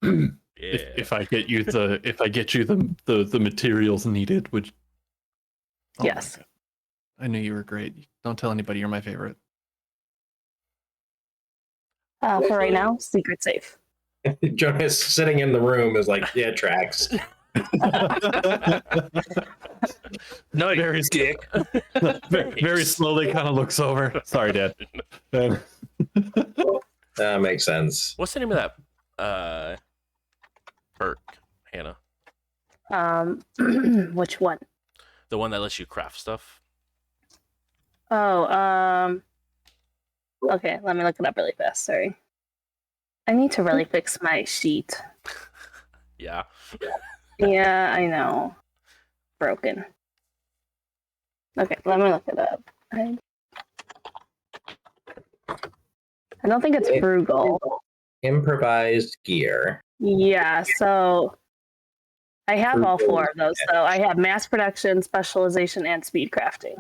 Yeah. If I get you the materials needed, which oh my Yes. God. I knew you were great. Don't tell anybody you're my favorite. For right now, secret safe. Jonas sitting in the room is like, yeah, tracks. No, Very dick. very slowly kind of looks over. Sorry, Dad. That makes sense. What's the name of that perk, Hannah? Which one? The one that lets you craft stuff? Oh, okay, let me look it up really fast. Sorry. I need to really fix my sheet. Yeah. Yeah, I know. Broken. Okay, let me look it up. I don't think it's frugal. Improvised gear. Yeah, so I have all four of those. So I have mass production, specialization, and speed crafting.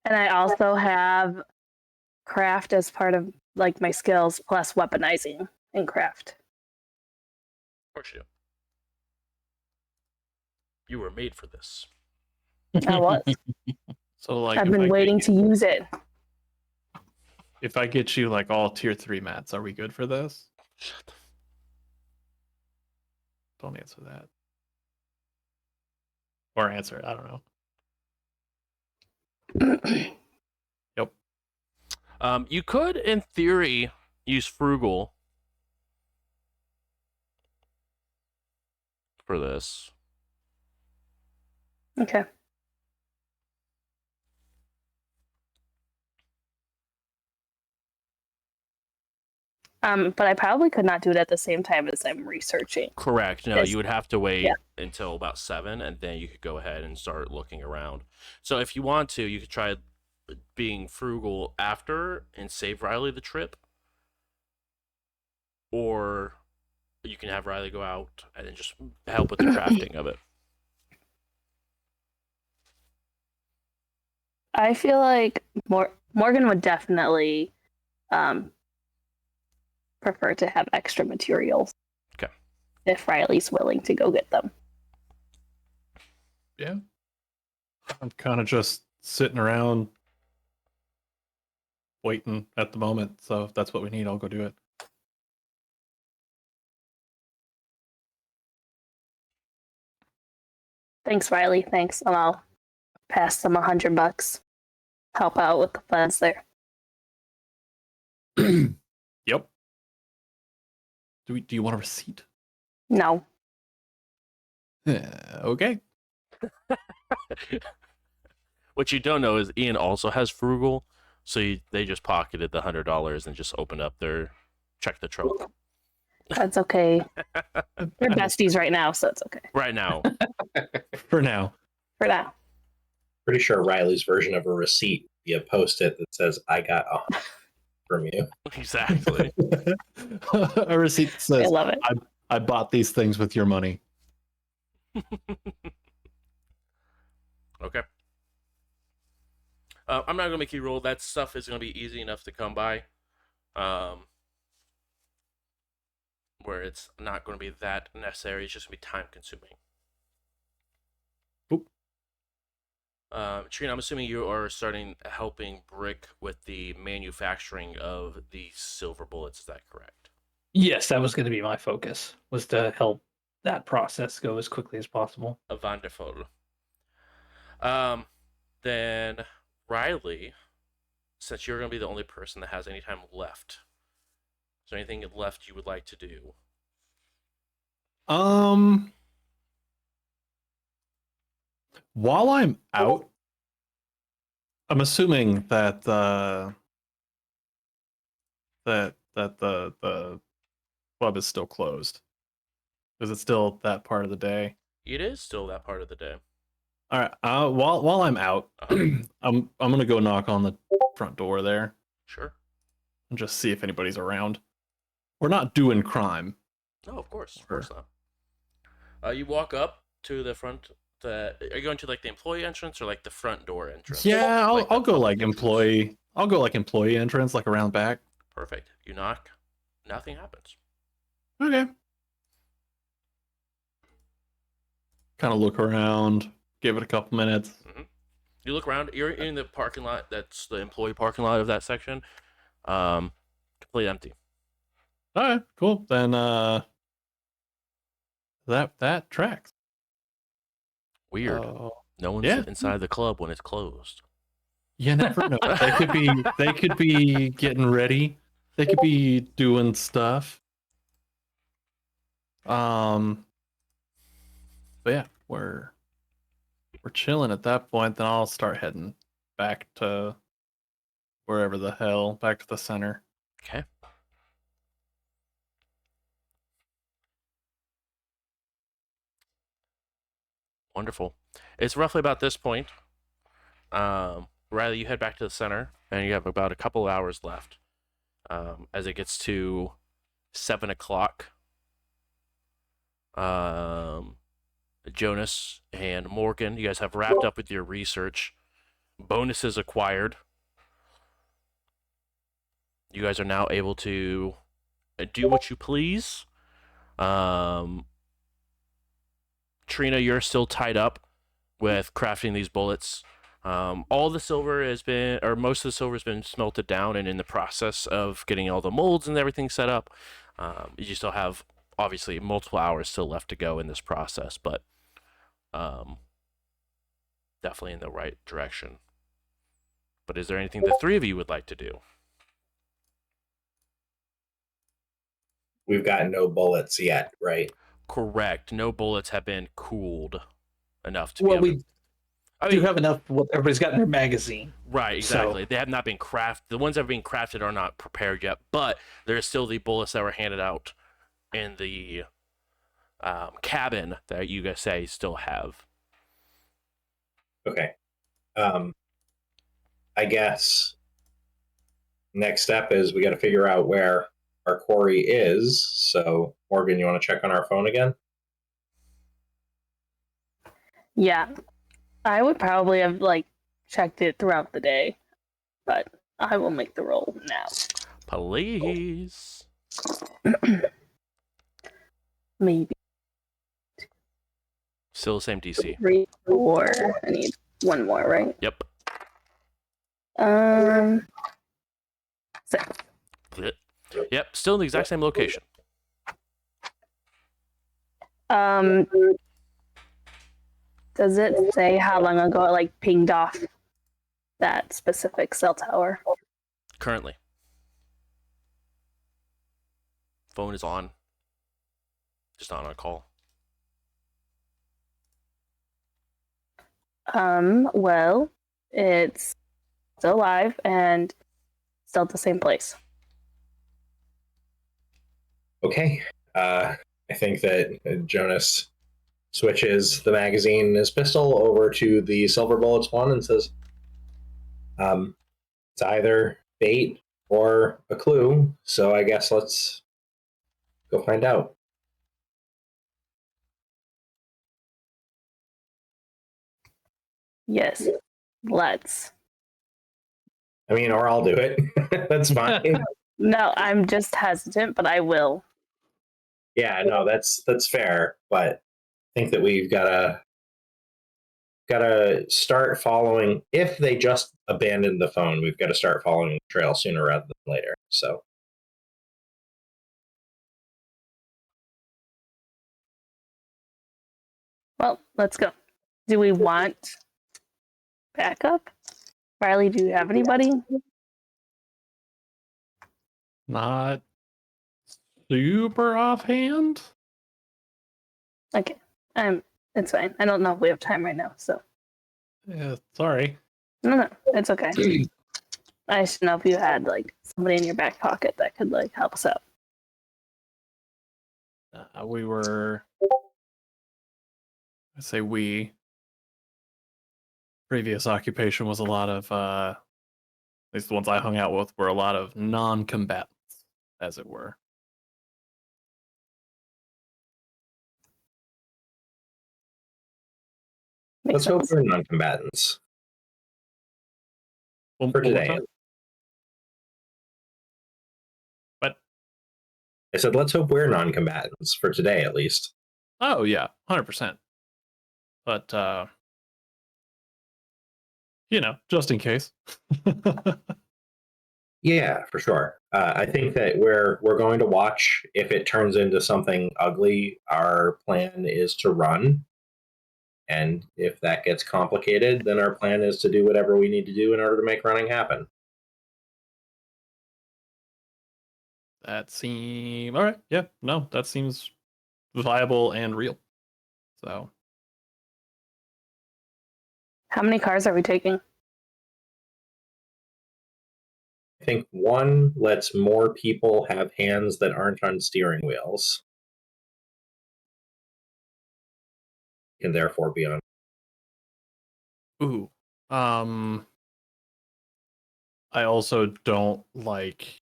And I also have craft as part of like my skills plus weaponizing and craft. Of course you do. You were made for this. I was. So like, I've if I been get waiting you- to use it. If I get you like all tier 3 mats, are we good for this? Shut the Don't answer that. Or answer it. I don't know. Yep. You could, in theory, use frugal for this. Okay. But I probably could not do it at the same time as I'm researching. Correct. No, This- you would have to wait yeah. until about 7, and then you could go ahead and start looking around. So if you want to, you could try being frugal after and save Riley the trip, or you can have Riley go out and then just help with the crafting of it. I feel like Morgan would definitely prefer to have extra materials. Okay. If Riley's willing to go get them. Yeah. I'm kind of just sitting around waiting at the moment. So if that's what we need, I'll go do it. Thanks, Riley. Thanks. And I'll pass them $100. Help out with the funds there. Yep. Do you want a receipt? No. Okay. What you don't know is Ian also has frugal, so they just pocketed the $100 and just opened up their check the trunk. That's okay. We're besties right now, so it's okay. Right now. For now. For now. Pretty sure Riley's version of a receipt be a post-it that says "I got from you." Exactly. A receipt that I says, love it. I bought these things with your money. Okay. I'm not gonna make you roll. That stuff is gonna be easy enough to come by. Where it's not gonna be that necessary. It's just gonna be time consuming. Oop. Trina, I'm assuming you are starting helping Brick with the manufacturing of the silver bullets. Is that correct? Yes, that was going to be my focus, was to help that process go as quickly as possible. Wonderful. Then Riley, since you're gonna be the only person that has any time left, is there anything left you would like to do? While I'm out, I'm assuming that the club is still closed. Is it still that part of the day? It is still that part of the day. All right. While I'm out, Uh-huh. I'm gonna go knock on the front door there Sure. and just see if anybody's around. We're not doing crime. No, of course Sure. not. You walk up to the front. Are you going to like the employee entrance or like the front door entrance? Yeah, Like the I'll go public like entrance? employee. I'll go like employee entrance, like around back. Perfect. You knock. Nothing happens. Okay. Kind of look around, give it a couple minutes. You look around. You're in the parking lot. That's the employee parking lot of that section. Completely empty. All right, cool. Then that tracks. Weird. No one's yeah. inside the club when it's closed. You never know. They could be getting ready. They could be doing stuff. But yeah, we're chilling at that point. Then I'll start heading back to wherever the hell, back to the center. Okay. Wonderful. It's roughly about this point. Riley, you head back to the center, and you have about a couple hours left. As it gets to 7 o'clock, Jonas and Morgan, you guys have wrapped up with your research. Bonuses acquired. You guys are now able to do what you please. Trina, you're still tied up with crafting these bullets. All the silver has been, or most of the silver has been smelted down and in the process of getting all the molds and everything set up. You still have, obviously, multiple hours still left to go in this process, but definitely in the right direction. But is there anything the three of you would like to do? we've got no bullets yet, right? Correct. No bullets have been cooled enough to Well, be able we to. I do mean, have enough. What everybody's got in their magazine. right, So exactly. They have not been crafted. The ones that have been crafted are not prepared yet, but there's still the bullets that were handed out in the cabin that you guys say still have. Okay. I guess next step is we got to figure out where our quarry is. So, Morgan, you want to check on our phone again? Yeah, I would probably have like checked it throughout the day, but I will make the roll now. Please. Maybe Still the same DC. 3, 4. I need one more, right? Yep. 6. Yep. Still in the exact same location. Does it say how long ago it like pinged off that specific cell tower? Currently. Phone is on. Just not on a call. Well, it's still alive and still at the same place. Okay. I think that Jonas switches the magazine in his pistol over to the silver bullets one and says, it's either bait or a clue, so I guess let's go find out. Yes, let's. I mean, or I'll do it. That's fine. No, I'm just hesitant, but I will. Yeah, no, that's fair, but I think that we've gotta start following. If they just abandon the phone, we've got to start following the trail sooner rather than later. So Well, let's go. Do we want backup? Riley, do you have anybody? Not super offhand. Okay, it's fine. I don't know if we have time right now, so Yeah, sorry. no, it's okay. I just know if you had like somebody in your back pocket that could like help us out. We were. I say we. Previous occupation was a lot of. At least the ones I hung out with were a lot of non-combatants, as it were. Makes let's hope sense. we're non-combatants One for more today. time? What? I said, let's hope we're non-combatants for today, at least. Oh yeah, 100%. But just in case. Yeah, for sure. I think that we're going to watch. If it turns into something ugly, our plan is to run. And if that gets complicated, then our plan is to do whatever we need to do in order to make running happen. That seems all right. Yeah, no, that seems viable and real. So How many cars are we taking? I think one lets more people have hands that aren't on steering wheels, and therefore be on. ooh, I also don't like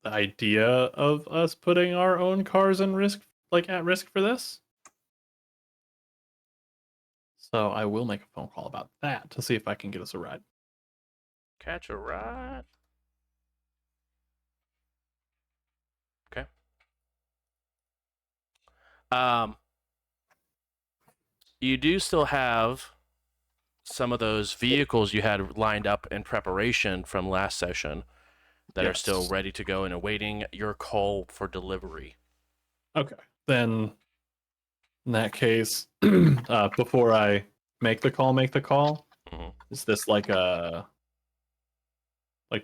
the idea of us putting our own cars in risk, like at risk for this. So I will make a phone call about that to see if I can get us a ride. Catch a ride. Okay. You do still have some of those vehicles you had lined up in preparation from last session that are still Yes. ready to go and awaiting your call for delivery. Okay. Then in that case, before I make the call, Mhm. is this like a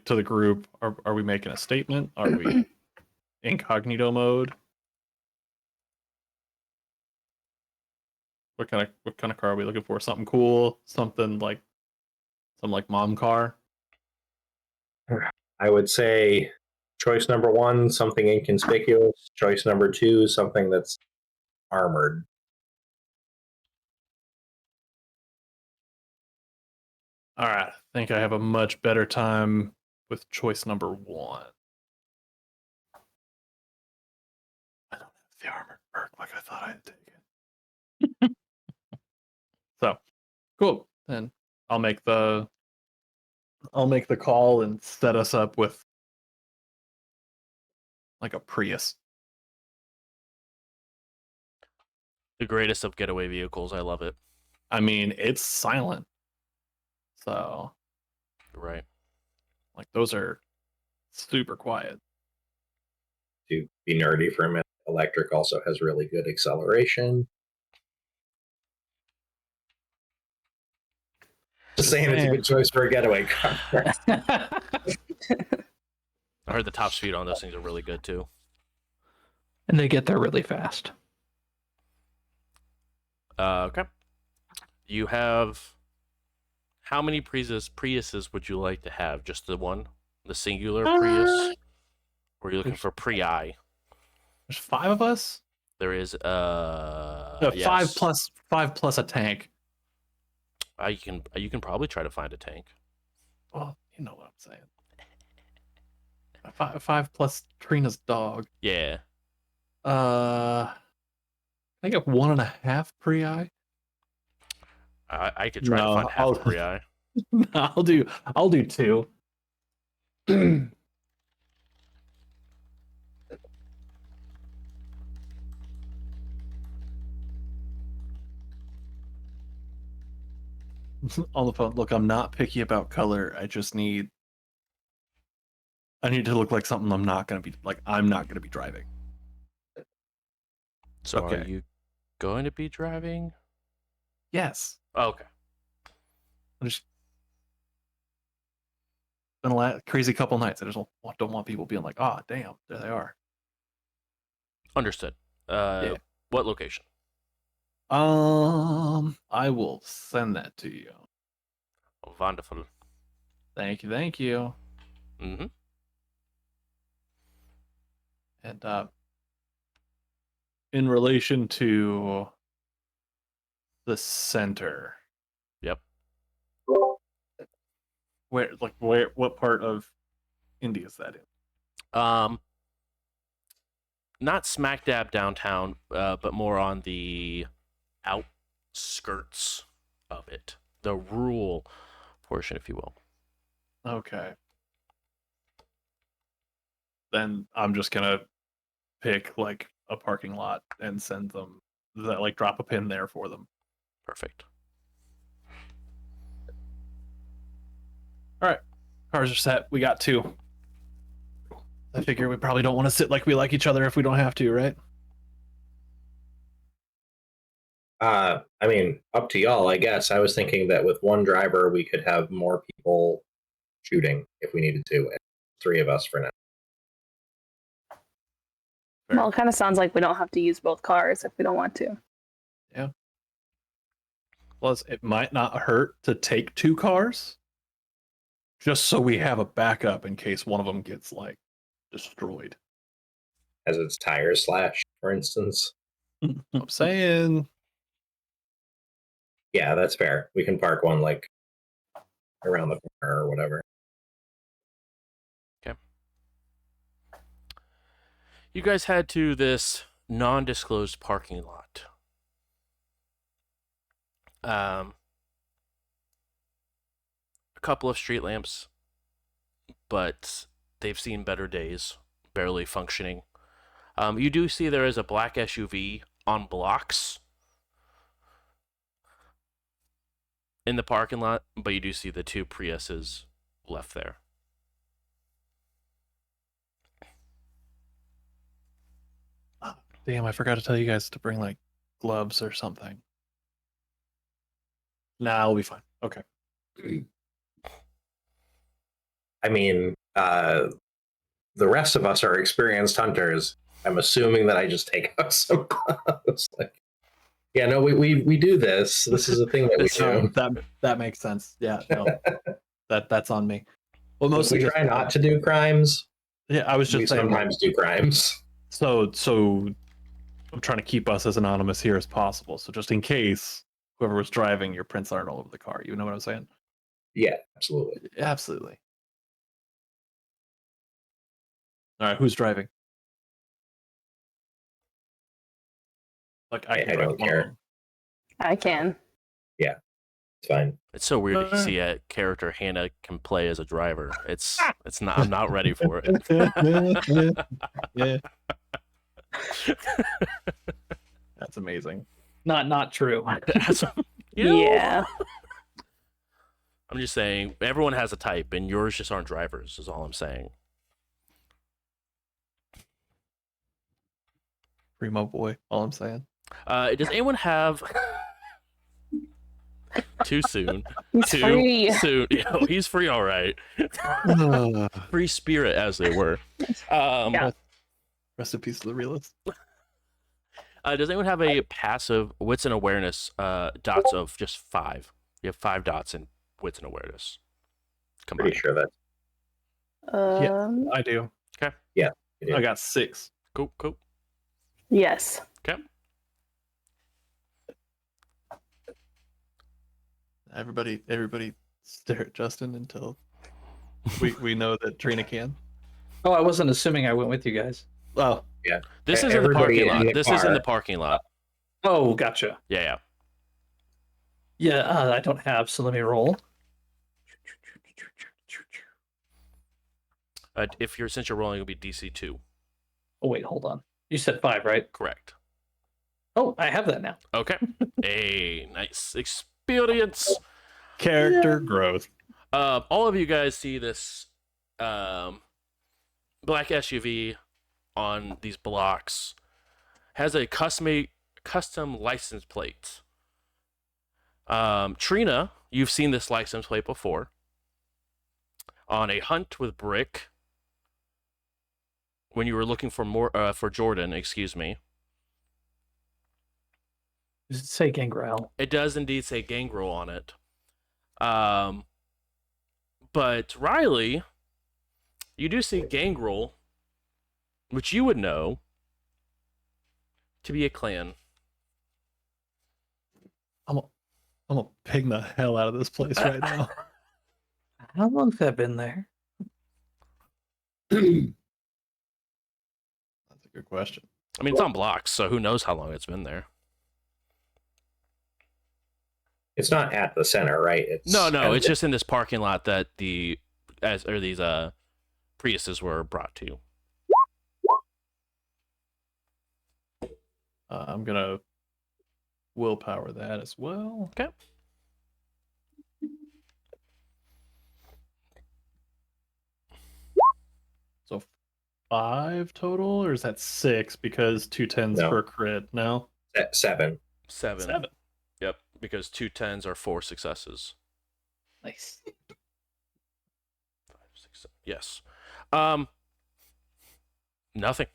to the group? Are we making a statement? Are we incognito mode. What kind of car are we looking for? Something cool, something like some like mom car. I would say choice number one, something inconspicuous. Choice number two, something that's armored. All right, I think I have a much better time with choice number one. I don't have the armored perk like I thought I had taken. So cool. Then I'll make the call and set us up with like a Prius. The greatest of getaway vehicles. I love it. I mean, it's silent. So Right. like those are super quiet. To be nerdy for a minute, electric also has really good acceleration. Just saying it's a good choice for a getaway car. I heard the top speed on those things are really good too. And they get there really fast. Okay. You have how many Priuses would you like to have? Just the one, the singular Prius, or are you looking for Prii? There's 5 of us. There is No, yes. 5 plus a tank. You can probably try to find a tank. Well, you know what I'm saying. 5 plus Trina's dog. Yeah. I think I have 1.5 Prii. I could try to No, find half I'll- Prii. I'll do 2. On the phone. Look, I'm not picky about color. I need to look like something I'm not gonna be driving. So Okay. are you going to be driving? Yes. Oh, okay. I'm just been a crazy couple nights. I just don't want people being like, "Oh, damn, there they are." Understood. Yeah. What location? I will send that to you. Wonderful. Thank you. Mm-hmm. And in relation to the center, Yep. what part of Indy is that in? Not smack dab downtown, but more on the outskirts of it, the rural portion, if you will. Okay. Then I'm just gonna pick like a parking lot and send them that, like, drop a pin there for them. Perfect. All right, cars are set. We got 2. I figure we probably don't want to sit like we like each other if we don't have to, right? I mean, up to y'all, I guess. I was thinking that with one driver, we could have more people shooting if we needed to. And 3 of us for now. Fair. Well, it kind of sounds like we don't have to use both cars if we don't want to. Plus, it might not hurt to take 2 cars, just so we have a backup in case one of them gets like destroyed. As its tires slash, for instance. I'm saying, Yeah, that's fair. We can park one like around the corner or whatever. Okay. You guys head to this non-disclosed parking lot. A couple of street lamps, but they've seen better days, barely functioning. You do see there is a black SUV on blocks in the parking lot, but you do see the 2 Priuses left there. damn, I forgot to tell you guys to bring like gloves or something. Nah, I'll be fine. Okay. I mean, the rest of us are experienced hunters. I'm assuming that I just take out some clothes. Like, yeah, no, we do this. This is a thing that we do. That makes sense. Yeah, no, that's on me. Well, If mostly we just try not to do crimes, yeah. I was we just saying, like, sometimes do crimes. so I'm trying to keep us as anonymous here as possible. So just in case whoever was driving your prints aren't all over the car, you know what I'm saying? Yeah, absolutely. Absolutely. All right, who's driving? Like I I can drive don't one care. of them. I can. It's fine. It's so weird to see a character Hannah can play as a driver. It's not. I'm not ready for it. Yeah, that's amazing. Not true. You know, Yeah. I'm just saying everyone has a type, and yours just aren't drivers. Is all I'm saying. Primo boy. All I'm saying. Does anyone have? Too soon. He's Too free. soon. He's free, all right. Free spirit, as they were. Yeah. Rest in peace to the realist. Does anyone have a passive wits and awareness dots of just 5? You have 5 dots in wits and awareness. Come on. Pretty sure that. I do. Okay. Yeah. You do. I got 6. Cool. Yes. Okay. Everybody stare at Justin until we know that Trina can. Oh, I wasn't assuming I went with you guys. Oh, This is in the Everybody parking lot. in the This is in car. the parking lot. Oh, gotcha. Yeah. Yeah, I don't have, so let me roll. Since you're rolling, it'll be DC 2. Oh, wait, hold on. You said 5, right? Correct. Oh, I have that now. Okay. Hey, nice experience. character growth. All of you guys see this black SUV on these blocks. Has a custom license plate. Trina, you've seen this license plate before. On a hunt with Brick, when you were looking for Jordan, excuse me. Does it say Gangrel? It does indeed say Gangrel on it. But Riley, you do see Gangrel, which you would know to be a clan. I'm gonna ping the hell out of this place right now. How long have I been there? That's a good question. I mean, it's on blocks, so who knows how long it's been there. It's not at the center, right? It's No, kind of it's just in this parking lot that these Priuses were brought to. I'm gonna willpower that as well. Okay. So 5 total, or is that 6 because 2 10s No. for a crit? No, at 7. 7. Yep, because 2 10s are 4 successes. Nice. 5, 6, 7. Yes. Nothing.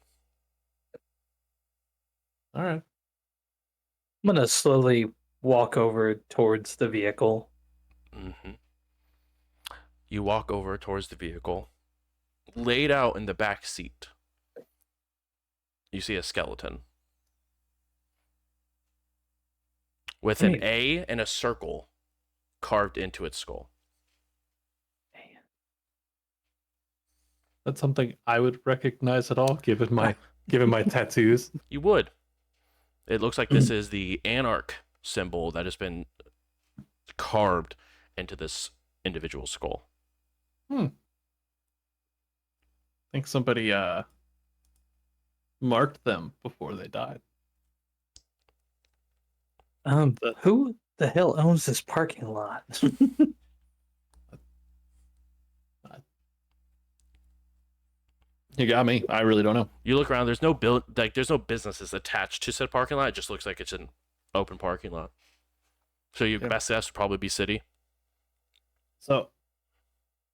All right. I'm gonna slowly walk over towards the vehicle. Mm-hmm. You walk over towards the vehicle. Laid out in the back seat, you see a skeleton with an A and a circle carved into its skull. That's something I would recognize at all, given my tattoos. You would. It looks like this is the Anarch symbol that has been carved into this individual skull. I think somebody marked them before they died. Who the hell owns this parking lot? You got me. I really don't know. You look around. There's no there's no businesses attached to said parking lot. It just looks like it's an open parking lot. So your best guess would probably be city. So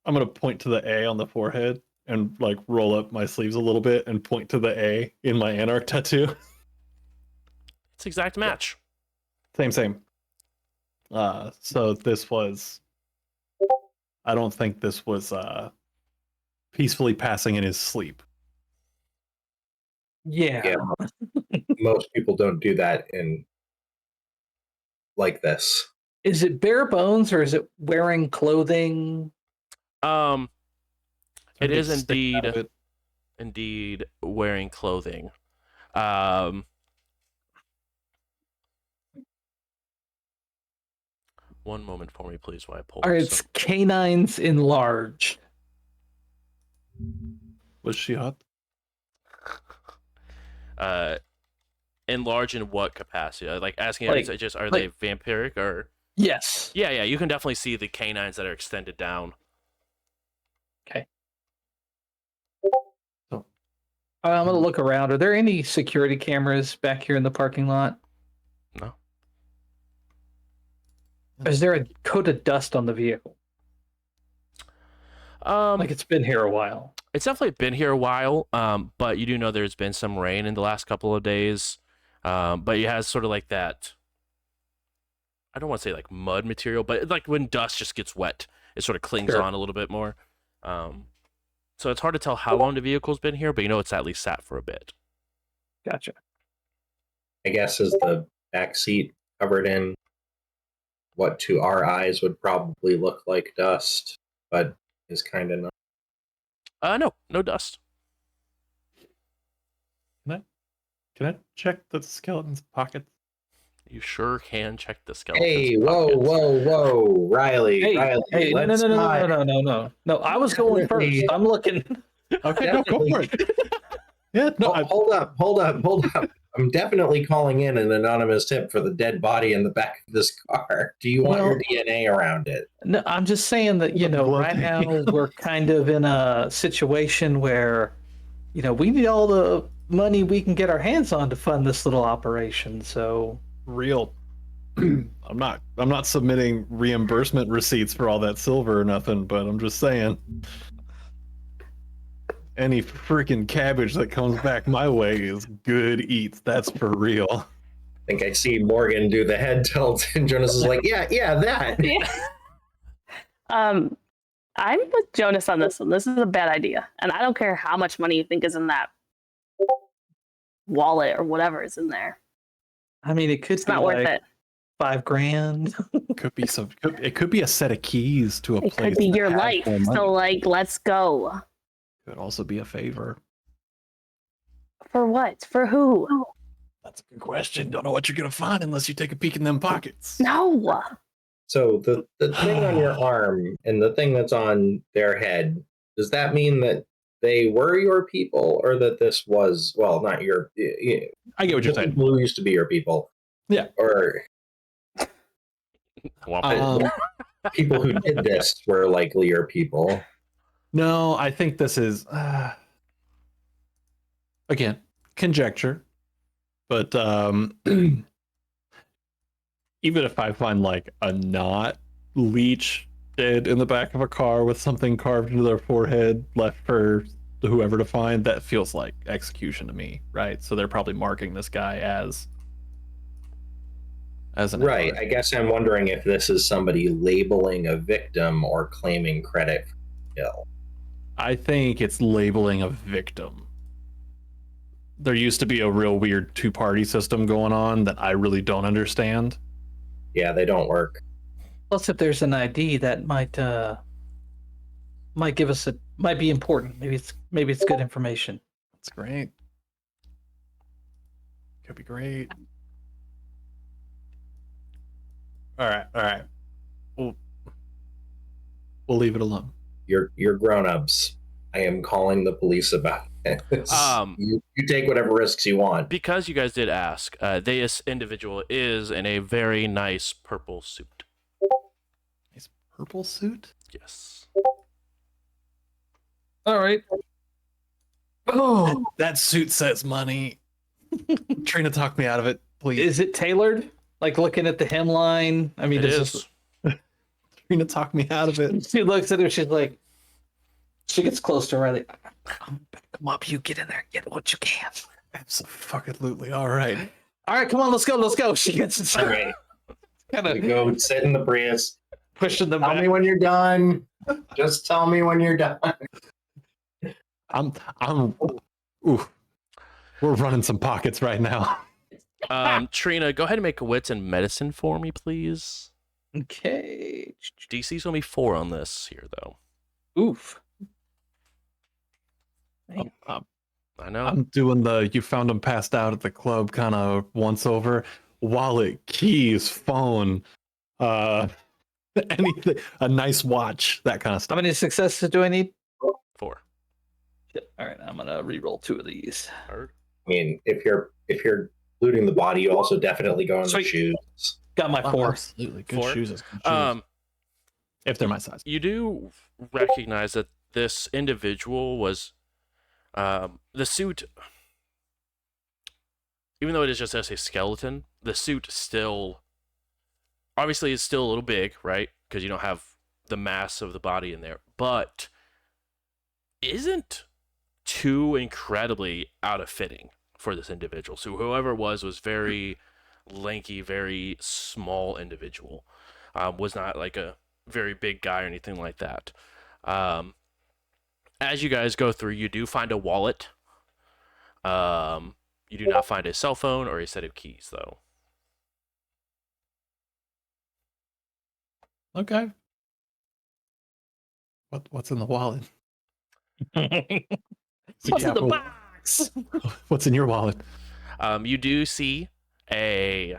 I'm gonna point to the A on the forehead and like roll up my sleeves a little bit and point to the A in my Anarch tattoo. It's exact match. Same. So this was. I don't think this was peacefully passing in his sleep. Yeah. Most people don't do that in like this. Is it bare bones or is it wearing clothing? It is Stick out of it. indeed wearing clothing. One moment for me, please, while I pull Or up it's some. canines enlarged? Was she hot? Enlarge in what capacity? Like asking, Like- just are like- they vampiric or? Yes. Yeah, you can definitely see the canines that are extended down. I'm gonna look around. Are there any security cameras back here in the parking lot? No. Is there a coat of dust on the vehicle? Like it's been here a while. It's definitely been here a while. But you do know there's been some rain in the last couple of days. But it has sort of like that. I don't want to say like mud material, but like when dust just gets wet, it sort of clings Sure. on a little bit more. So it's hard to tell how long the vehicle's been here, but you know it's at least sat for a bit. Gotcha. I guess is the back seat covered in what to our eyes would probably look like dust, but is kind of not. No dust. Can I check the skeleton's pockets? You sure can check the skeleton's Hey, whoa, pockets. whoa, Riley, Hey, no, let's not- no. I was going first. Definitely- I'm looking. Okay, no, go for it. Yeah, no, Hold up. I'm definitely calling in an anonymous tip for the dead body in the back of this car. Do you want your Well- DNA around it? No, I'm just saying that, right now we're kind of in a situation where, we need all the money we can get our hands on to fund this little operation. So, real. I'm not submitting reimbursement receipts for all that silver or nothing, but I'm just saying. Any freaking cabbage that comes back my way is good eats. That's for real. I think I see Morgan do the head tilt, and Jonas is like, yeah, that. I'm with Jonas on this one. This is a bad idea, and I don't care how much money you think is in that wallet or whatever is in there. I mean, it could It's be not worth like it. $5,000. Could be some. It could be a set of keys to a It place. could be that your has life. more money. So, let's go. Could also be a favor. For what? For who? That's a good question. Don't know what you're gonna find unless you take a peek in them pockets. No. So the thing on your arm and the thing that's on their head, does that mean that they were your people, or that this was, well, not your, I get what you're the saying. people who used to be your people? Yeah. Or people who did this were likely your people? No, I think this is again conjecture, but even if I find like a not leech dead in the back of a car with something carved into their forehead left for whoever to find, that feels like execution to me, right? So they're probably marking this guy as an Right. MR. I guess I'm wondering if this is somebody labeling a victim or claiming credit for the kill. I think it's labeling a victim. There used to be a real weird two-party system going on that I really don't understand. Yeah, they don't work. Plus, if there's an ID that might give us might be important. Maybe it's good information. That's great. Could be great. All right. We'll leave it alone. You're grown-ups. I am calling the police about it. You take whatever risks you want. Because you guys did ask, this individual is in a very nice purple suit. Nice purple suit. Yes. All right. Oh, that suit says money. Trina, talk me out of it, please. Is it tailored? Like looking at the hemline? I mean, It does is. Trina, talk me out of it. She looks at her. She's like, She gets close to Riley. Come up, you get in there, get what you can. Absolutely. All right. All right, come on, let's go. She gets inside. All right. Kind We of go sit in the Prius. pushing them Tell back. me when you're done. Just tell me when you're done. I'm ooh. We're running some pockets right now. Trina, go ahead and make a wits and medicine for me, please. Okay. DC's gonna be 4 on this here, though. Oof. I know. I'm doing the you found him passed out at the club kind of once over. Wallet, keys, phone, anything, a nice watch, that kind of How stuff. many successes do I need? 4. All right, I'm gonna re-roll 2 of these. Heard. I mean, if you're looting the body, you also definitely go in the Sweet. shoes. Got my 4. Absolutely. Good 4? shoes. Is good shoes. If they're my size. You do recognize that this individual was the suit, even though it is just as a skeleton, the suit still obviously is still a little big, right? Because you don't have the mass of the body in there, but isn't too incredibly out of fitting for this individual. So whoever it was very lanky, very small individual. Was not like a very big guy or anything like that. As you guys go through, you do find a wallet. You do not find a cell phone or a set of keys, though. Okay. What's in the wallet? What's in the box? What's in your wallet? You do see a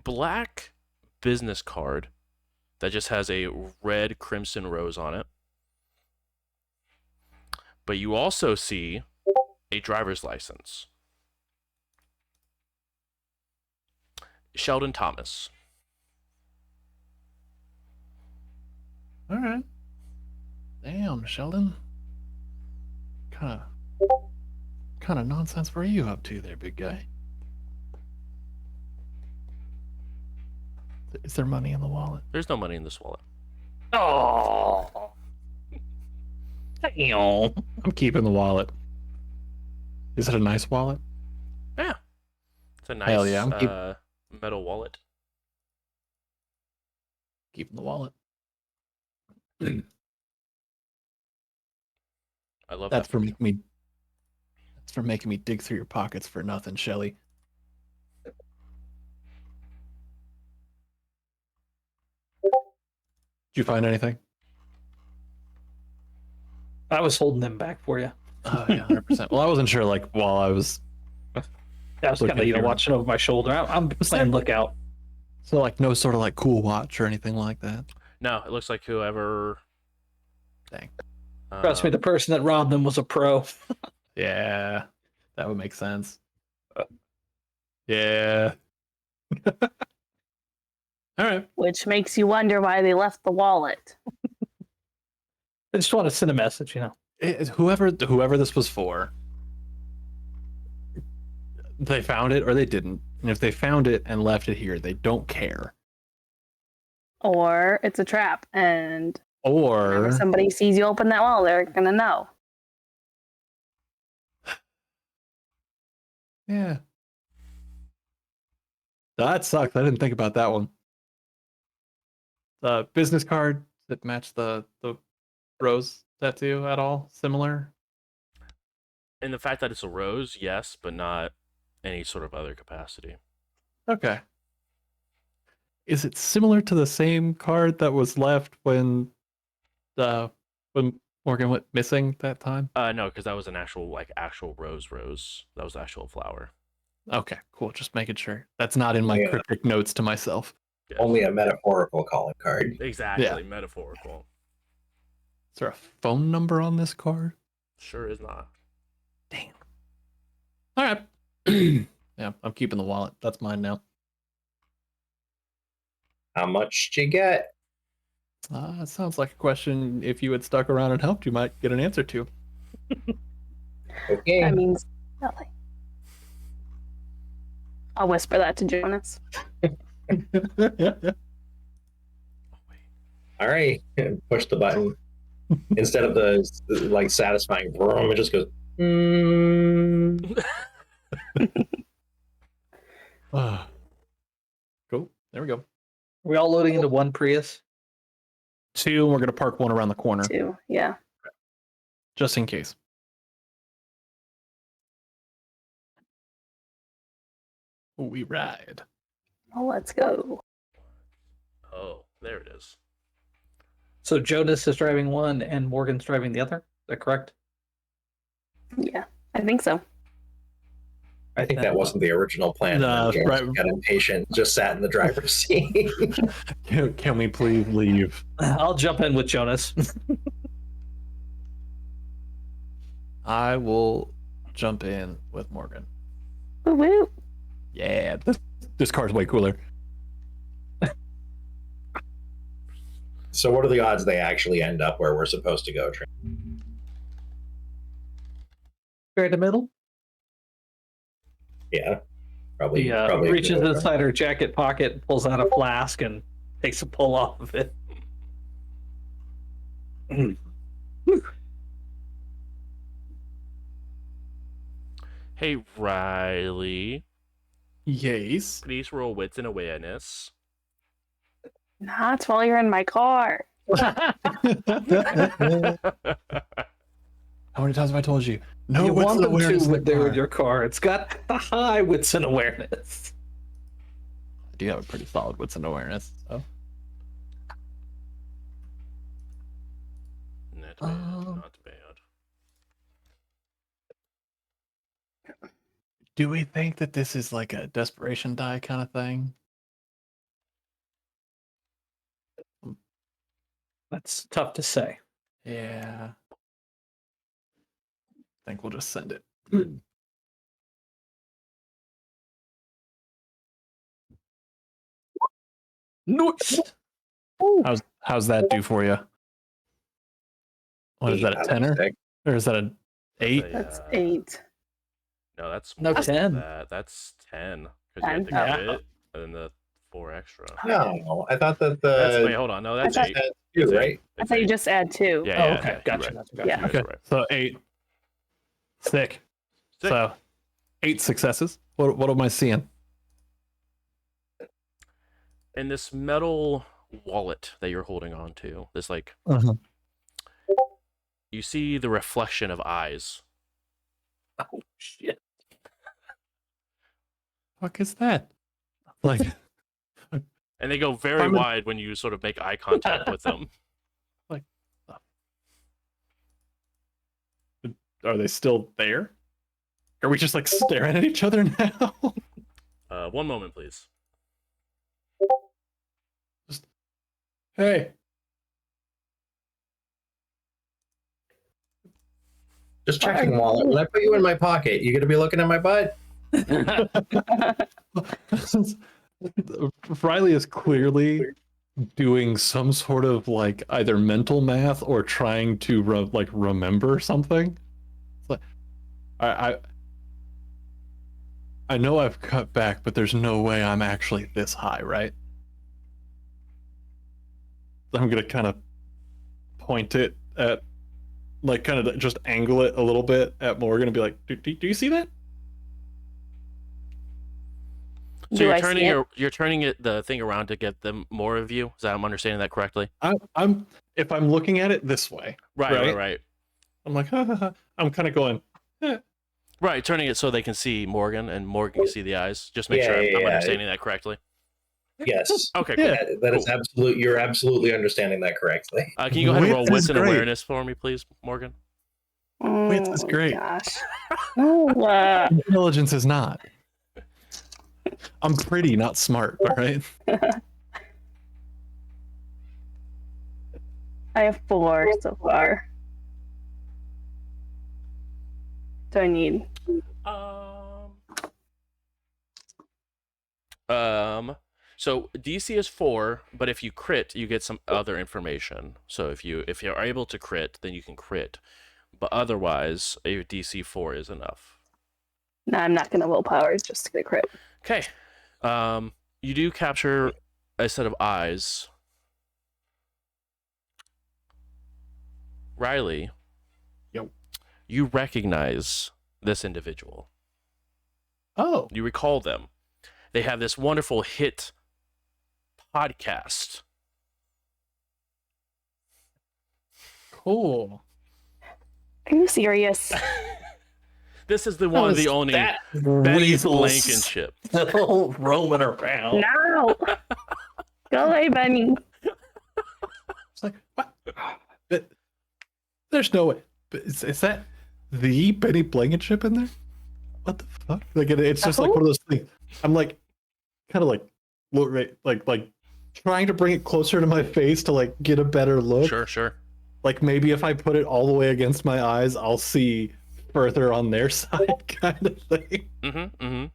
black business card that just has a red crimson rose on it. But you also see a driver's license. Sheldon Thomas. All right. Damn, Sheldon. Kind of nonsense were you up to there, big guy? Is there money in the wallet? There's no money in this wallet. Oh. Damn. I'm keeping the wallet. Is it a nice wallet? Yeah. It's a nice Hell yeah, I'm metal wallet. Keeping the wallet. I love That's that. for making me. That's for making me dig through your pockets for nothing, Shelly. Did you find anything? I was holding them back for you. Oh yeah, 100%. Well, I wasn't sure. Like while I was, I was Looking kind of, at your- watching over my shoulder. I'm playing lookout. so like no sort of like cool watch or anything like that. No, it looks like whoever. Dang. Trust me, the person that robbed them was a pro. Yeah, that would make sense. Yeah. All right. Which makes you wonder why they left the wallet. I just want to send a message, you know. Whoever this was for, they found it or they didn't. And if they found it and left it here, they don't care. Or it's a trap, and Or whenever somebody sees you open that wallet, they're gonna know. yeah. That sucks. I didn't think about that one. The business card that matched the rose tattoo at all similar? And the fact that it's a rose, yes, but not any sort of other capacity. Okay. Is it similar to the same card that was left when Morgan went missing that time? No, because that was an actual rose. That was the actual flower. Okay, cool. Just making sure. That's not in my Yeah. cryptic notes to myself. Yes. Only a metaphorical calling card. Exactly, Yeah. metaphorical. Is there a phone number on this card? Sure is not. Damn. All right. Yeah, I'm keeping the wallet. That's mine now. How much did you get? It sounds like a question. If you had stuck around and helped, you might get an answer to. Okay. That means nothing. I'll whisper that to Jonas. All right, push the button. Instead of the like satisfying vroom, it just goes. Cool. There we go. Are we all loading into one Prius? 2, and we're gonna park one around the corner 2. Yeah. just in case. We ride. Well, let's go. Oh, there it is. So Jonas is driving one and Morgan's driving the other. Is that correct? Yeah, I think so. I think that wasn't the original plan. No, James right. got impatient, just sat in the driver's seat. Can we please leave? I'll jump in with Jonas. I will jump in with Morgan. Woo woo. Yeah, this car's way cooler. So, what are the odds they actually end up where we're supposed to go? Trent? Right in the middle. Yeah, He probably reaches inside her jacket pocket, pulls out a flask, and takes a pull off of it. Hey, Riley. Yes. Please roll wits and awareness. Not while you're in my car. How many times have I told you? No, you what's want the them awareness to in when the they're in car? your car. It's got the high wits and awareness. I do have a pretty solid wits and awareness. So. Not bad. Not bad. Do we think that this is like a desperation die kind of thing? That's tough to say. Yeah. I think we'll just send it. Nice. How's that do for you? What is that, a tenor? Or is that an 8? That's 8. No, that's No, more than 10. that. That's 10. Because you had the 10? crit and then the 4 extra. No, I thought that Wait, hold on. No, that's thought- 8. two, It's right? I thought you just add 2. Yeah, Oh, yeah. okay. Yeah, Gotcha. you're right. Gotcha. Yeah. You guys Okay, are right. so 8. Sick. Sick. So 8 successes. What am I seeing? In this metal wallet that you're holding on to, this like you see the reflection of eyes. Oh, shit. Fuck is that? Like, And they go very wide when you sort of make eye contact with them. like, are they still there? Are we just like staring at each other now? One moment, please. Hey. Just checking wallet. When I put you in my pocket, you gonna be looking at my butt? Riley is clearly doing some sort of like either mental math or trying to remember something. It's like, I know I've cut back, but there's no way I'm actually this high, right? I'm gonna kind of point it at, like, kind of just angle it a little bit at Morgan and be like, do you see that? So Do you're I turning see it? you're turning the thing around to get them more of you. Is that I'm understanding that correctly? I'm if I'm looking at it this way, Right. I'm like, ha, ha, ha. I'm kind of going, Right, turning it so they can see Morgan and Morgan can see the eyes. Just make Yeah, sure yeah, I'm yeah. understanding that correctly. Yes. Okay, cool. Yeah. That is Cool. absolute. You're absolutely understanding that correctly. Can you go ahead and roll Wits is wits and great. awareness for me, please, Morgan? Wits is great. Gosh. No. Intelligence is not. I'm pretty, not smart, all right? I have 4 so far. Do I need? So DC is 4, but if you crit, you get some other information. So if you're able to crit, then you can crit. But otherwise, a DC 4 is enough. No, I'm not gonna willpower just to get a crit. Okay. You do capture a set of eyes Riley, Yo. you recognize this individual. Oh, You recall them. They have this wonderful hit podcast. cool. Are you serious? This is the one, the only Benny Blankenship. Still roaming around. No. Go away, Benny. It's like, what? There's no way. Is that the Benny Blankenship in there? What the fuck? Like it's just like one of those things. I'm like, kind of like, look, like trying to bring it closer to my face to like get a better look. Sure. Like maybe if I put it all the way against my eyes, I'll see further on their side, kind of thing. Mm-hmm.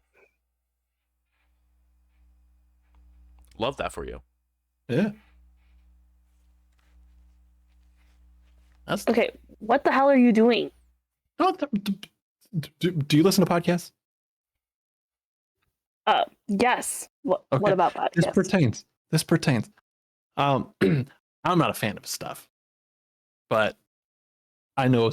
Love that for you. Yeah. That's Okay, what the hell are you doing? oh, do you listen to podcasts? Yes. What Okay. about This podcasts? pertains. I'm not a fan of his stuff, but I know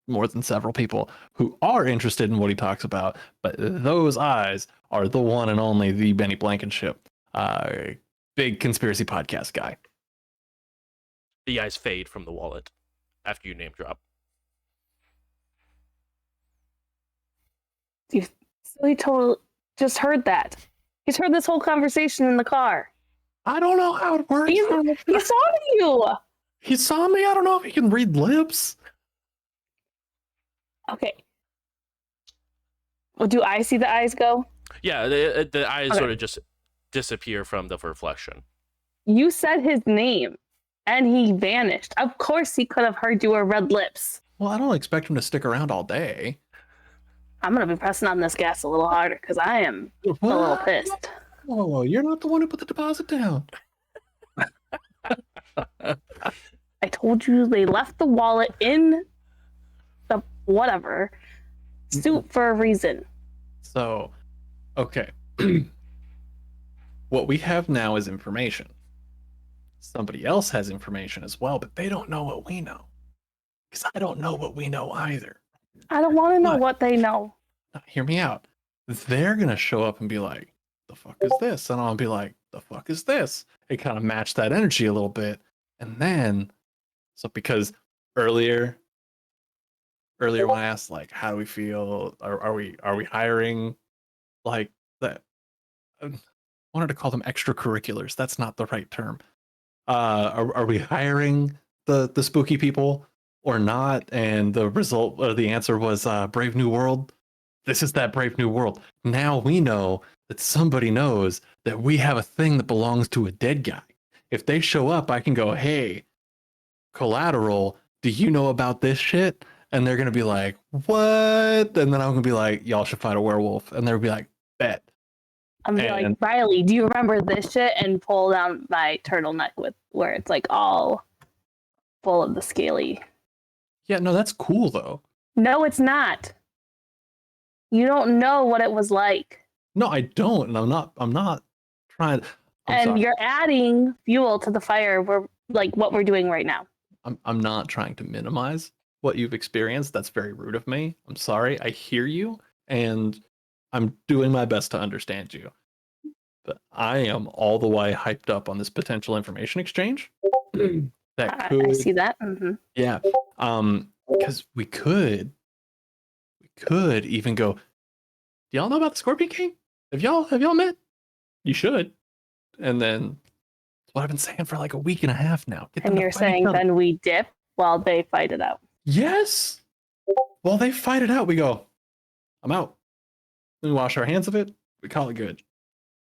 more than several people who are interested in what he talks about. But those eyes are the one and only the Benny Blankenship, big conspiracy podcast guy. The eyes fade from the wallet after you name drop. So he just heard that. He's heard this whole conversation in the car. I don't know how it works. He saw you. He saw me. I don't know if he can read lips. Okay. Well, do I see the eyes go? Yeah, the eyes Okay. sort of just disappear from the reflection. You said his name, and he vanished. Of course, he could have heard you or read lips. Well, I don't expect him to stick around all day. I'm gonna be pressing on this gas a little harder because I am a little pissed. Oh, you're not the one who put the deposit down. I told you they left the wallet in the whatever suit for a reason. So, okay. What we have now is information. Somebody else has information as well, but they don't know what we know. Because I don't know what we know either. I don't want to know What? what they know. Now, hear me out. They're going to show up and be like, the fuck is this? And I'll be like, the fuck is this? It kind of matched that energy a little bit. And then, so because earlier when I asked, like, how do we feel? Are we hiring? Like, that. I wanted to call them extracurriculars. That's not the right term. Are we hiring the spooky people or not? And the result or the answer was Brave New World. This is that Brave New World. Now we know that somebody knows that we have a thing that belongs to a dead guy. If they show up, I can go, hey, Collateral, do you know about this shit? And they're gonna be like, what? And then I'm gonna be like, y'all should fight a werewolf. And they'll be like, bet. I'm gonna be like, And- Riley, do you remember this shit? And pull down my turtleneck with where it's like all full of the scaly. Yeah, no, that's cool though. No, it's not. You don't know what it was like. No, I don't, and I'm not trying. I'm And sorry. you're adding fuel to the fire. We're like what we're doing right now. I'm not trying to minimize what you've experienced. That's very rude of me. I'm sorry. I hear you, and I'm doing my best to understand you. But I am all the way hyped up on this potential information exchange. That I could, see that. Mm-hmm. yeah. Because we could even go. Do y'all know about the Scorpion King? Have y'all met? You should. And then that's what I've been saying for like a week and a half now. Get them And to you're fight each saying other. then we dip while they fight it out. Yes. While they fight it out, we go, I'm out. We wash our hands of it. We call it good.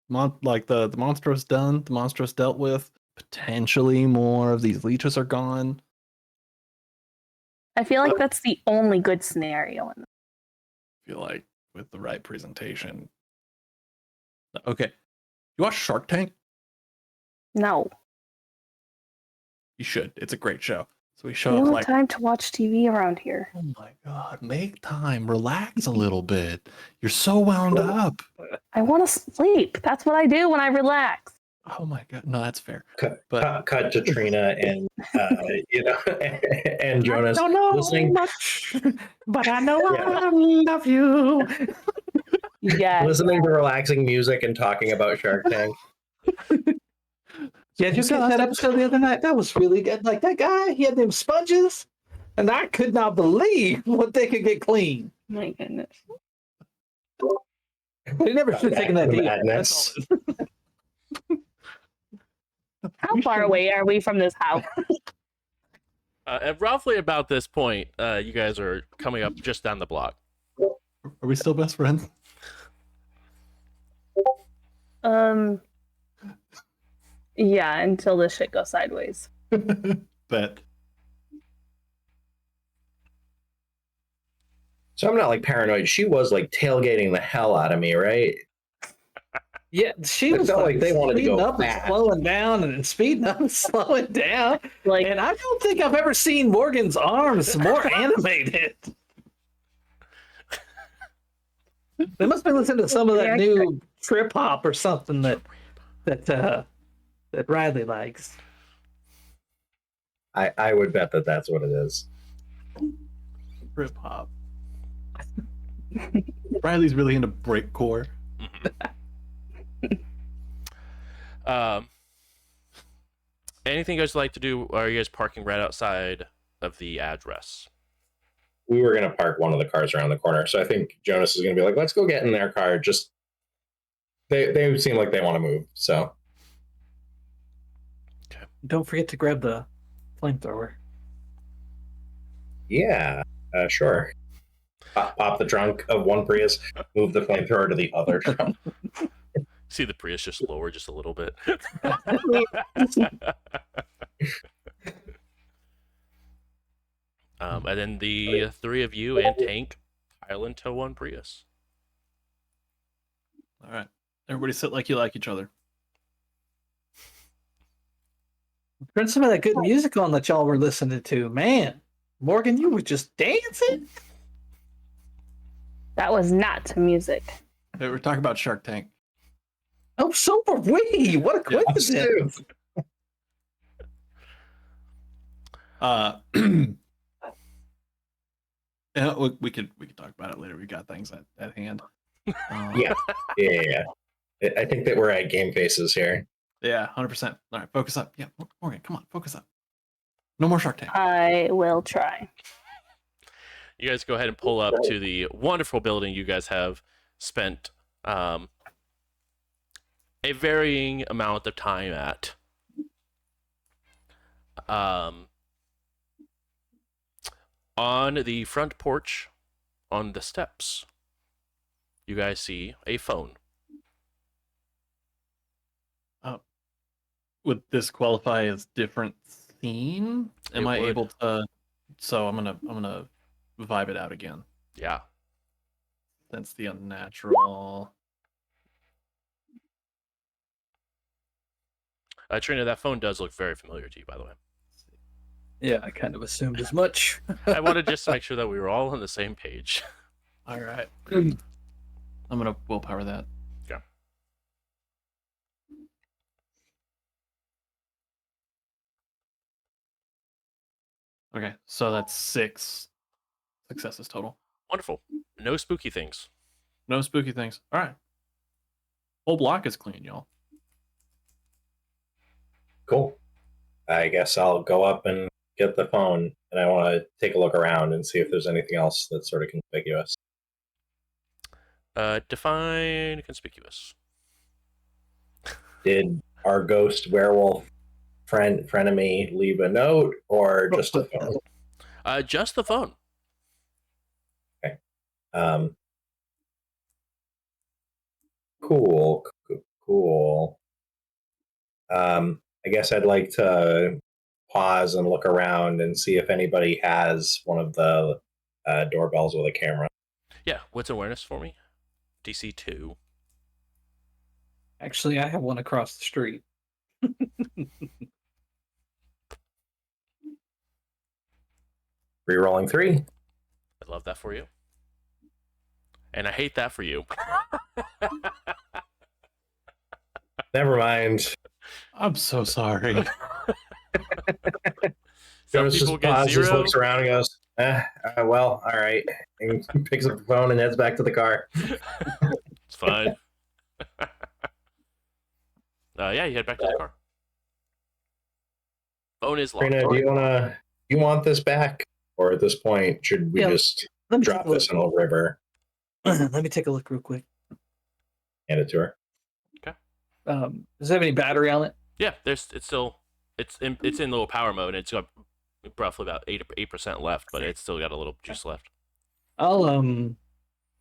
Like the Monstro's done. The Monstro's dealt with. Potentially more of these leeches are gone. I feel like that's the only good scenario. I feel like with the right presentation. Okay. You watch Shark Tank? No, You should. It's a great show. So we we show don't up have like, time to watch TV around here. oh my God, make time. Relax a little bit. You're so wound up. I want to sleep. That's what I do when I relax. Oh my god, no, that's fair. Cut, But cut to Trina and and Jonas I don't know listening much, but I know Yeah. I love you. Yes. listening to relaxing music and talking about Shark Tank. Yeah, did you catch that episode the other night? That was really good. Like that guy, he had them sponges, and I could not believe what they could get clean. My goodness. But he never should have taken that deal. Madness. That's all. How far away are we from this house? At roughly about this point, you guys are coming up just down the block. are we still best friends? Yeah, until this shit goes sideways. Bet. So I'm not like paranoid. She was like tailgating the hell out of me, right? Yeah, she It was felt like, like they wanted to speeding go up and fast. slowing down and speeding up and slowing down. Like, And I don't think I've ever seen Morgan's arms more animated. They must be listening to some of that new trip hop or something that Riley likes. I would bet that that's what it is. Rip hop. Riley's really into breakcore. Anything you guys like to do? Are you guys parking right outside of the address? We were gonna park one of the cars around the corner, so I think Jonas is gonna be like, "Let's go get in their car." Just they seem like they want to move, so Don't forget to grab the flamethrower. yeah, sure. Pop the trunk of one Prius, move the flamethrower to the other trunk. See the Prius just lower just a little bit. And then the three of you and Tank pile into one Prius. All right. Everybody sit like you like each other. Turn some of that good music on that y'all were listening to. Man, Morgan, you were just dancing. that was not to music. Hey, we're talking about Shark Tank. Oh, so were we. What a Yeah, us coincidence. Yeah, we could talk about it later. We got things at hand. Yeah. Yeah. I think that we're at game faces here. Yeah, 100%. All right, focus up. Yeah, Morgan, come on, focus up. No more Shark Tank. I will try. You guys go ahead and pull up to the wonderful building you guys have spent a varying amount of time at. On the front porch, on the steps, you guys see a phone. Would this qualify as different scene? Am I would. able to? So I'm gonna vibe it out again. Yeah. That's the unnatural. Trina, that phone does look very familiar to you, by the way. Yeah, I kind of assumed as much. I wanted just to make sure that we were all on the same page. All right. I'm gonna willpower that. Yeah. Okay, so that's 6 successes total. Wonderful. No spooky things. No spooky things. All right. Whole block is clean, y'all. Cool. I guess I'll go up and get the phone, and I want to take a look around and see if there's anything else that's sort of conspicuous. Define conspicuous. Did our ghost werewolf frenemy leave a note, or just a phone? Just the phone. Cool. I guess I'd like to pause and look around and see if anybody has one of the doorbells with a camera. Yeah. What's awareness for me? DC 2. Actually, I have one across the street. Rerolling 3. I love that for you. And I hate that for you. Never mind. I'm so sorry. Some Jonas people just get pauses, 0. looks around, and goes, well, all right. And he picks up the phone and heads back to the car. It's fine. Yeah, you head back to the car. Phone is locked. Trina, you want this back? Or at this point, should we Yeah, just Let me drop take a this in a river? look. Let me take a look real quick. Hand it to her. Does it have any battery on it? Yeah, it's in low power mode. And it's got roughly about 8% left, but it's still got a little juice left. I'll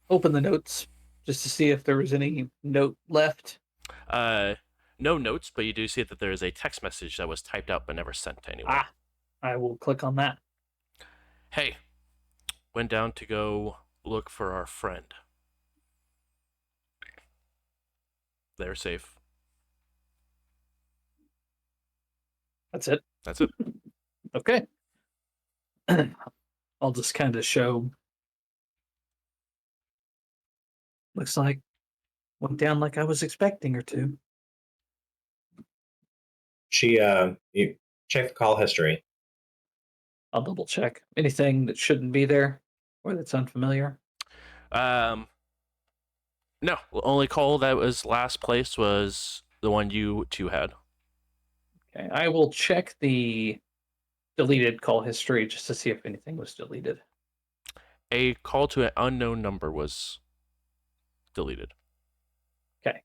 open the notes just to see if there was any note left. No notes, but you do see that there is a text message that was typed out but never sent to anyone. I will click on that. Hey, went down to go look for our friend. They're safe. That's it. That's it. Okay. I'll just kind of show. Looks like went down like I was expecting her to. You check the call history. I'll double check. Anything that shouldn't be there or that's unfamiliar? No, the only call that was last placed was the one you two had. Okay. I will check the deleted call history just to see if anything was deleted. A call to an unknown number was deleted. Okay.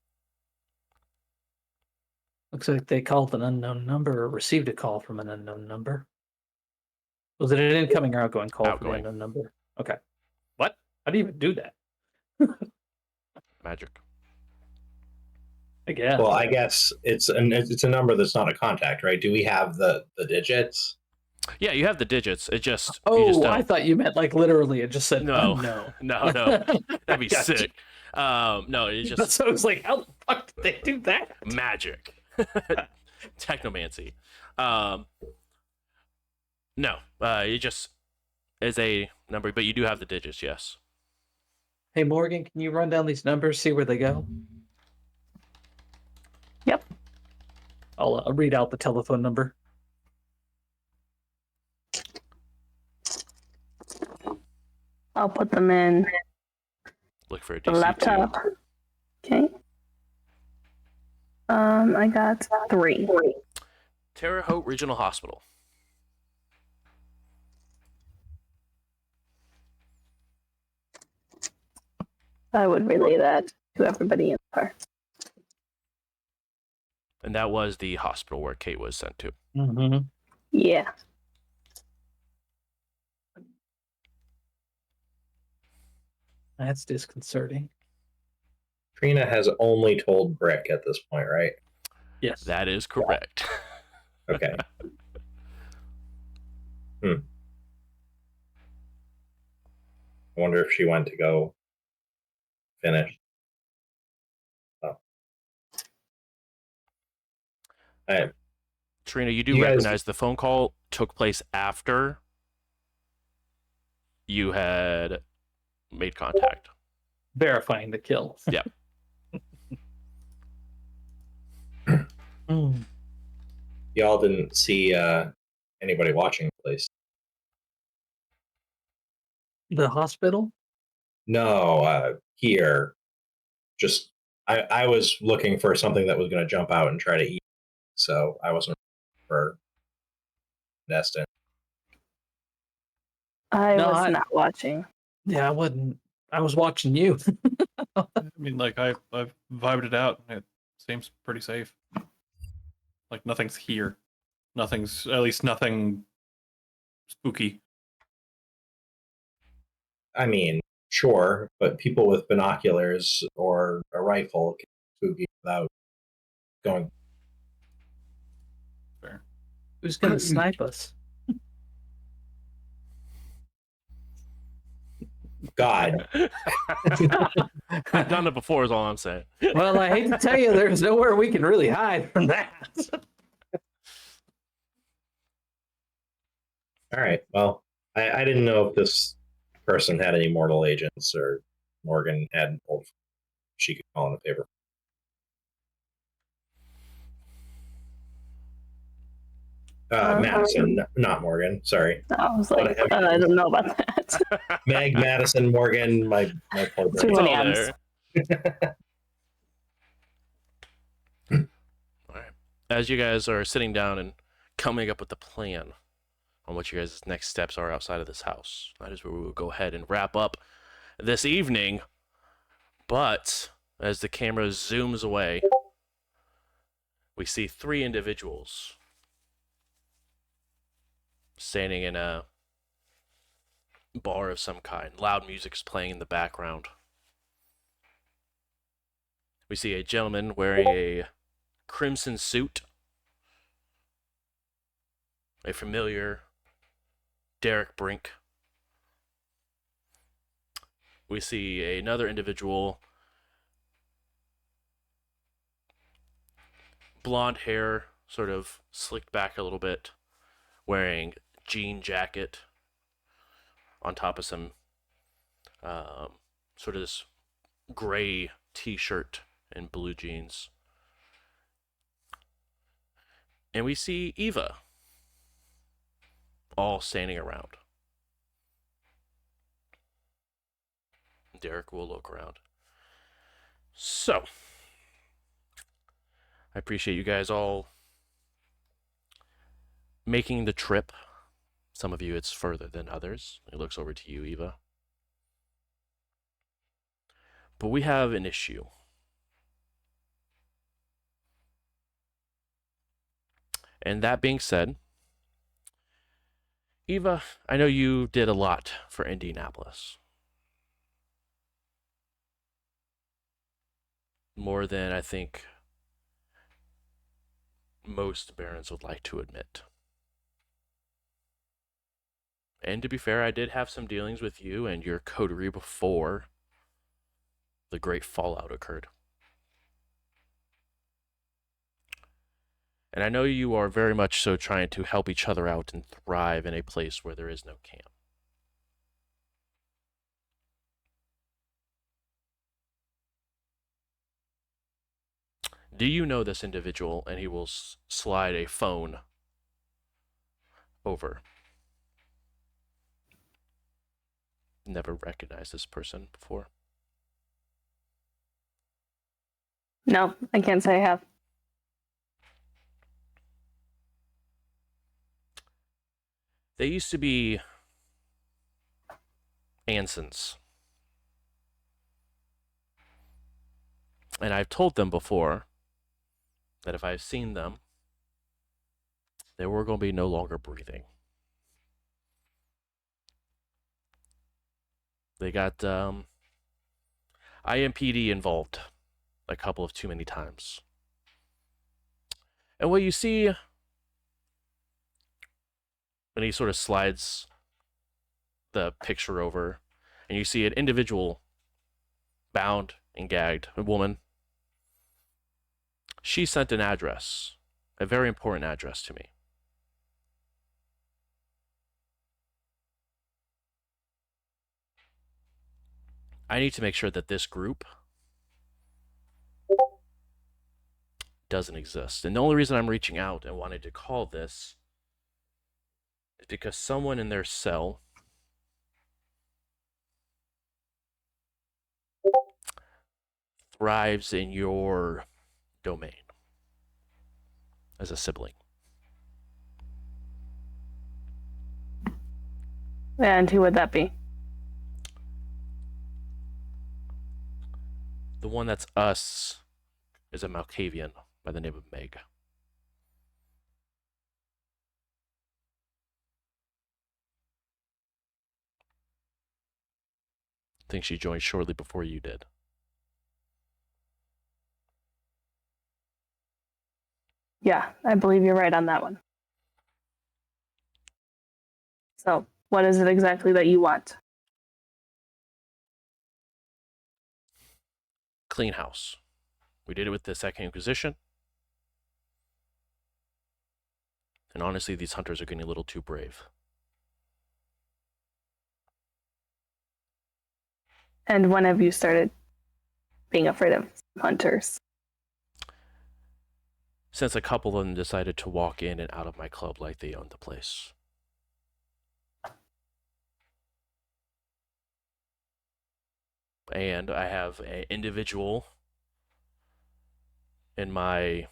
Looks like they called an unknown number or received a call from an unknown number. Was it an incoming or outgoing call for the Outgoing. unknown number? Okay. What? How do you even do that? Magic. I guess. Well, I guess it's a number that's not a contact, right? Do we have the digits? Yeah, you have the digits. It just you Oh, just don't. I thought you meant like literally. It just said No. unknown. No, that'd be Gotcha. sick. No, it's just So I was like, how the fuck did they do that? magic. Technomancy. No, it just is a number, but you do have the digits, yes. Hey, Morgan, can you run down these numbers, see where they go? Yep. I'll read out the telephone number. I'll put them in Look for a the DC2. laptop. Okay. I got 3. Terre Haute Regional Hospital. I would relay that to everybody in the car. And that was the hospital where Kate was sent to. Mm-hmm. Yeah. That's disconcerting. Trina has only told Brick at this point, right? Yes. That is correct. Okay. I wonder if she went to go finish. Oh. Hey, Trina, you do You guys- recognize the phone call took place after you had made contact. Verifying the kill. Yep. Mm. y'all didn't see anybody watching the place. The hospital? No, here. Just I was looking for something that was going to jump out and try to eat, so I wasn't for Destin. I No, was not watching. Yeah, I wasn't. I was watching you. I mean, like I've vibed it out, and it seems pretty safe. Like nothing's here. Nothing's, at least nothing spooky. I mean, sure, but people with binoculars or a rifle can be spooky without going. Fair. Who's gonna snipe us? God, I've done it before, is all I'm saying. Well, I hate to tell you, there's nowhere we can really hide from that. all right. Well, I didn't know if this person had any mortal agents or Morgan had old she could call in a favor. Madison, not Morgan. Sorry. I was like, I don't know about that. Meg, Madison, Morgan. My poor Too brain. It's many all M's. there. All right. As you guys are sitting down and coming up with the plan on what you guys' next steps are outside of this house, that is where we will go ahead and wrap up this evening. But as the camera zooms away, we see 3 individuals standing in a bar of some kind. Loud music's playing in the background. We see a gentleman wearing a crimson suit, a familiar Derek Brink. We see another individual, blonde hair, sort of slicked back a little bit, wearing jean jacket on top of some sort of this gray t-shirt and blue jeans. And we see Eva all standing around. Derek will look around. So, I appreciate you guys all making the trip. Some of you, it's further than others. It looks over to you, Eva. But we have an issue. And that being said, Eva, I know you did a lot for Indianapolis. More than I think most Barons would like to admit. And to be fair, I did have some dealings with you and your coterie before the great fallout occurred. And I know you are very much so trying to help each other out and thrive in a place where there is no camp. Do you know this individual? And he will slide a phone over. Never recognized this person before. No, I can't say I have. They used to be Ansons. And I've told them before that if I've seen them, they were going to be no longer breathing. They got IMPD involved a couple of too many times. And what you see when he sort of slides the picture over, and you see an individual bound and gagged, a woman. She sent an address, a very important address to me. I need to make sure that this group doesn't exist. And the only reason I'm reaching out and wanted to call this is because someone in their cell thrives in your domain as a sibling. And who would that be? The one that's us is a Malkavian by the name of Meg. I think she joined shortly before you did. Yeah, I believe you're right on that one. So, what is it exactly that you want? Clean house. We did it with the Second Inquisition. And honestly, these hunters are getting a little too brave. And when have you started being afraid of hunters? since a couple of them decided to walk in and out of my club like they owned the place. And I have an individual in my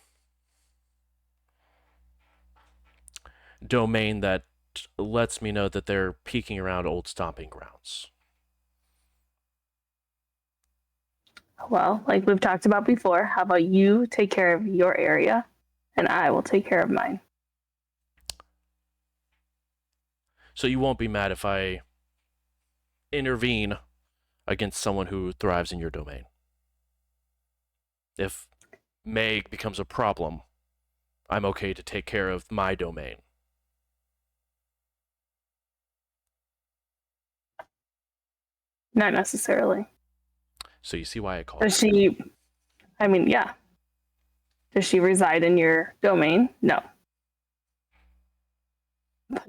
domain that lets me know that they're peeking around old stomping grounds. Well, like we've talked about before, how about you take care of your area and I will take care of mine? So you won't be mad if I intervene against someone who thrives in your domain. If Meg becomes a problem, I'm okay to take care of my domain. Not necessarily. So you see why I called. Does she, I mean, yeah. Does she reside in your domain? No.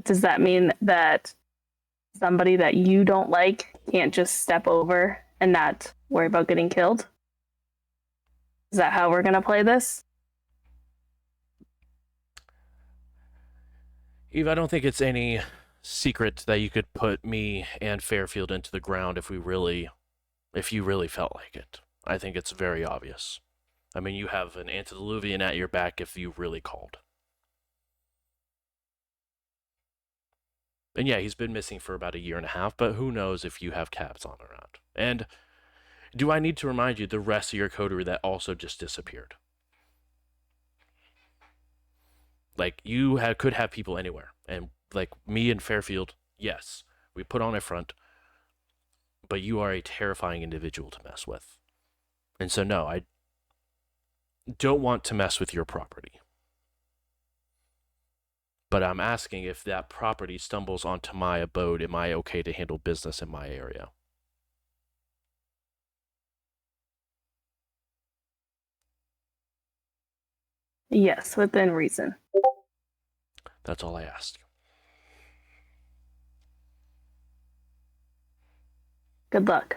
Does that mean that somebody that you don't like can't just step over and not worry about getting killed? Is that how we're going to play this? Eve, I don't think it's any secret that you could put me and Fairfield into the ground if you really felt like it. I think it's very obvious. I mean, you have an antediluvian at your back if you really called. And yeah, he's been missing for about a year and a half, but who knows if you have cabs on around. And do I need to remind you the rest of your coterie that also just disappeared? Like, you could have people anywhere. And like me and Fairfield, yes, we put on a front, but you are a terrifying individual to mess with. And so no, I don't want to mess with your property. But I'm asking, if that property stumbles onto my abode, am I okay to handle business in my area? Yes, within reason. That's all I asked. Good luck.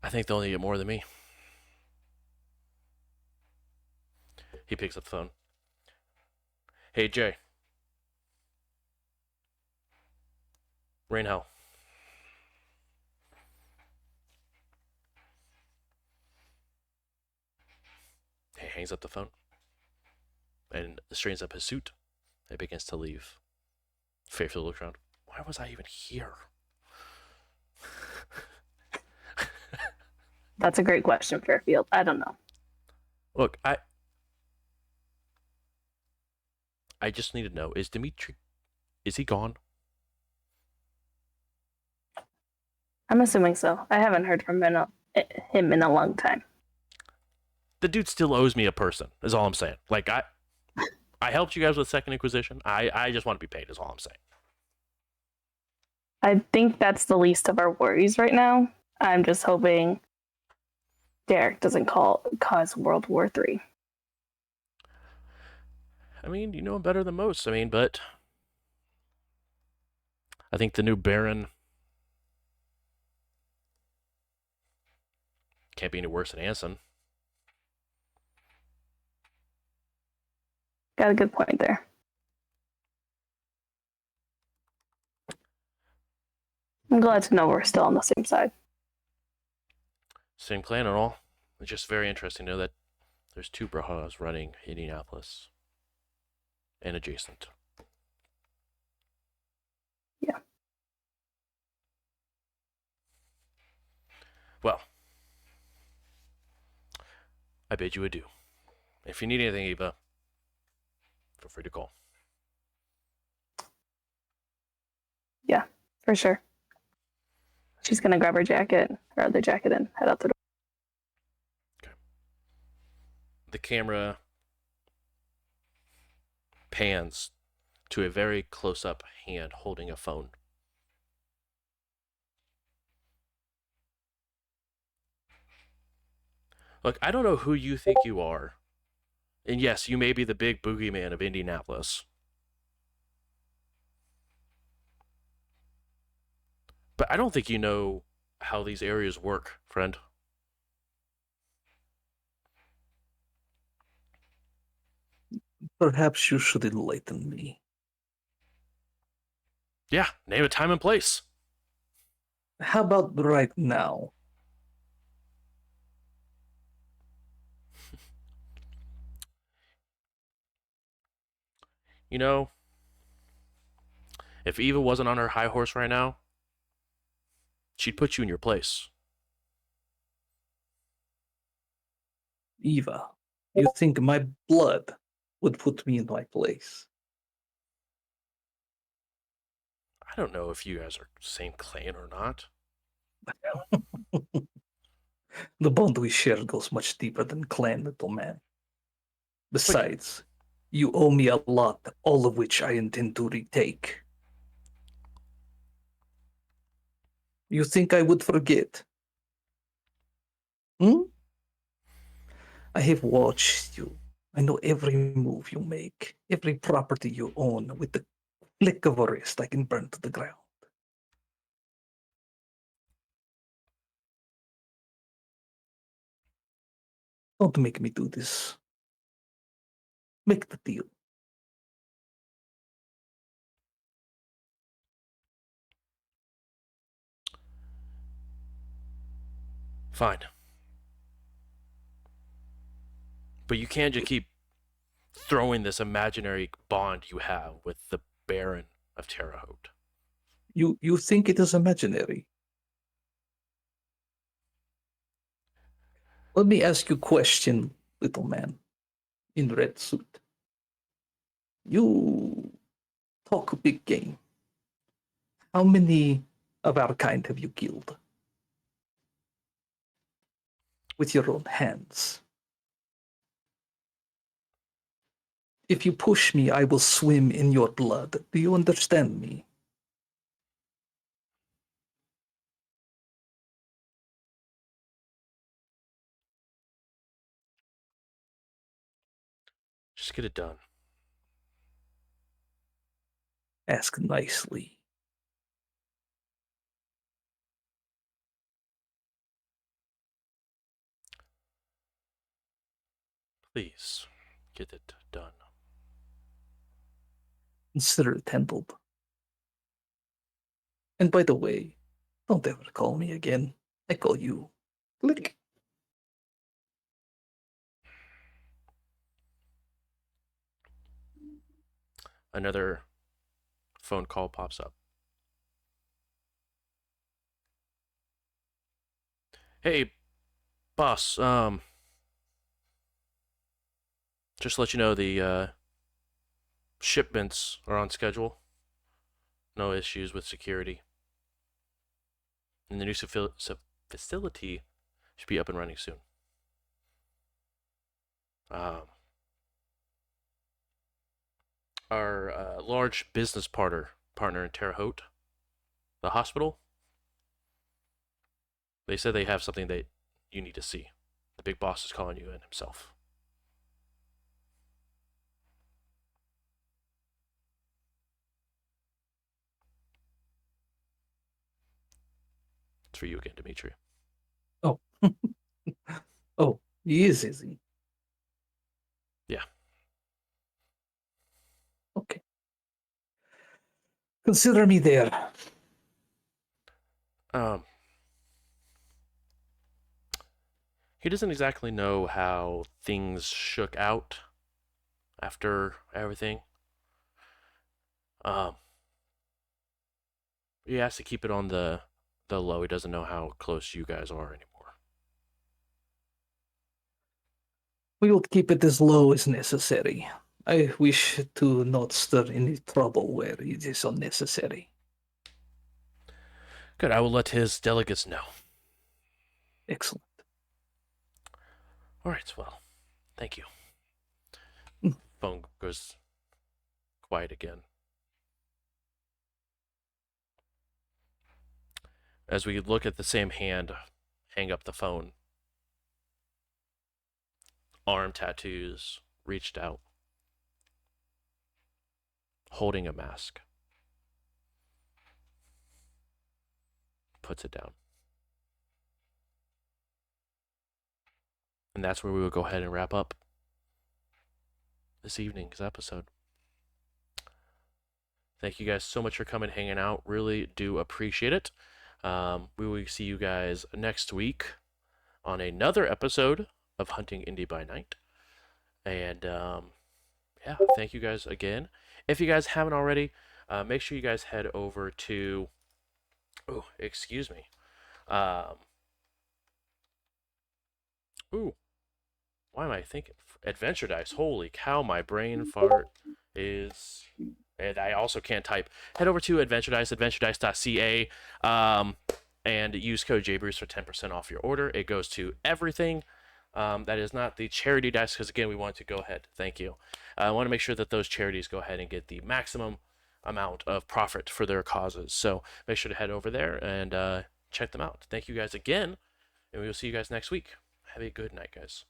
I think they'll need it more than me. He picks up the phone. Hey, Jay. Rain Hell. He hangs up the phone and straightens up his suit and begins to leave. Fairfield looks around. Why was I even here? That's a great question, Fairfield. I don't know. Look, I just need to know, is Dimitri, is he gone? I'm assuming so. I haven't heard from him in a long time. The dude still owes me a person, is all I'm saying. Like, I helped you guys with Second Inquisition. I just want to be paid, is all I'm saying. I think that's the least of our worries right now. I'm just hoping Derek doesn't cause World War III. I mean, you know him better than most. I mean, but I think the new Baron can't be any worse than Anson. Got a good point there. I'm glad to know we're still on the same side. Same clan and all. It's just very interesting to know that there's two Brahas running Indianapolis and adjacent. Yeah. Well, I bid you adieu. If you need anything, Eva, feel free to call. Yeah, for sure. She's gonna grab her other jacket, and head out the door. Okay. The camera pans to a very close-up hand holding a phone. Look, I don't know who you think you are. And yes, you may be the big boogeyman of Indianapolis. But I don't think you know how these areas work, friend. Perhaps you should enlighten me. Yeah, name a time and place. How about right now? You know, if Eva wasn't on her high horse right now, she'd put you in your place. Eva, you think my blood would put me in my place? I don't know if you guys are same clan or not. The bond we share goes much deeper than clan, little man. Besides, you owe me a lot, all of which I intend to retake. You think I would forget? Hmm? I have watched you. I know every move you make, every property you own. With the flick of a wrist, I can burn to the ground. Don't make me do this. Make the deal. Fine. But you can't just keep throwing this imaginary bond you have with the Baron of Terre Haute. You think it is imaginary? Let me ask you a question, little man in red suit. You talk a big game. How many of our kind have you killed? With your own hands. If you push me, I will swim in your blood. Do you understand me? Just get it done. Ask nicely. Please, get it done. Consider it handled. And by the way, don't ever call me again. I call you. Click. Another phone call pops up. Hey, boss, just to let you know the shipments are on schedule. No issues with security. And the new facility should be up and running soon. Our large business partner in Terre Haute, the hospital, they said they have something that you need to see. The big boss is calling you in himself. It's for you again, Dimitri. Oh. Oh, he is he? Yeah. Okay. Consider me there. Um, he doesn't exactly know how things shook out after everything. Um, he has to keep it on the low. He doesn't know how close you guys are anymore. We will keep it as low as necessary. I wish to not stir any trouble where it is unnecessary. Good. I will let his delegates know. Excellent. All right. Well, thank you. Mm. Phone goes quiet again. As we look at the same hand hang up the phone, arm tattoos reached out, holding a mask, puts it down. And that's where we will go ahead and wrap up this evening's episode. Thank you guys so much for coming, hanging out. Really do appreciate it. We will see you guys next week on another episode of Hunting Indy by Night. And yeah, thank you guys again. If you guys haven't already, make sure you guys head over to. Oh, excuse me. Ooh, why am I thinking Adventure Dice? Holy cow, my brain fart is. And I also can't type. Head over to Adventure Dice, adventuredice.ca, and use code JBruce for 10% off your order. It goes to everything. That is not the charity dice, because again, we want to go ahead. Thank you. I want to make sure that those charities go ahead and get the maximum amount of profit for their causes. So make sure to head over there and check them out. Thank you guys again, and we will see you guys next week. Have a good night, guys.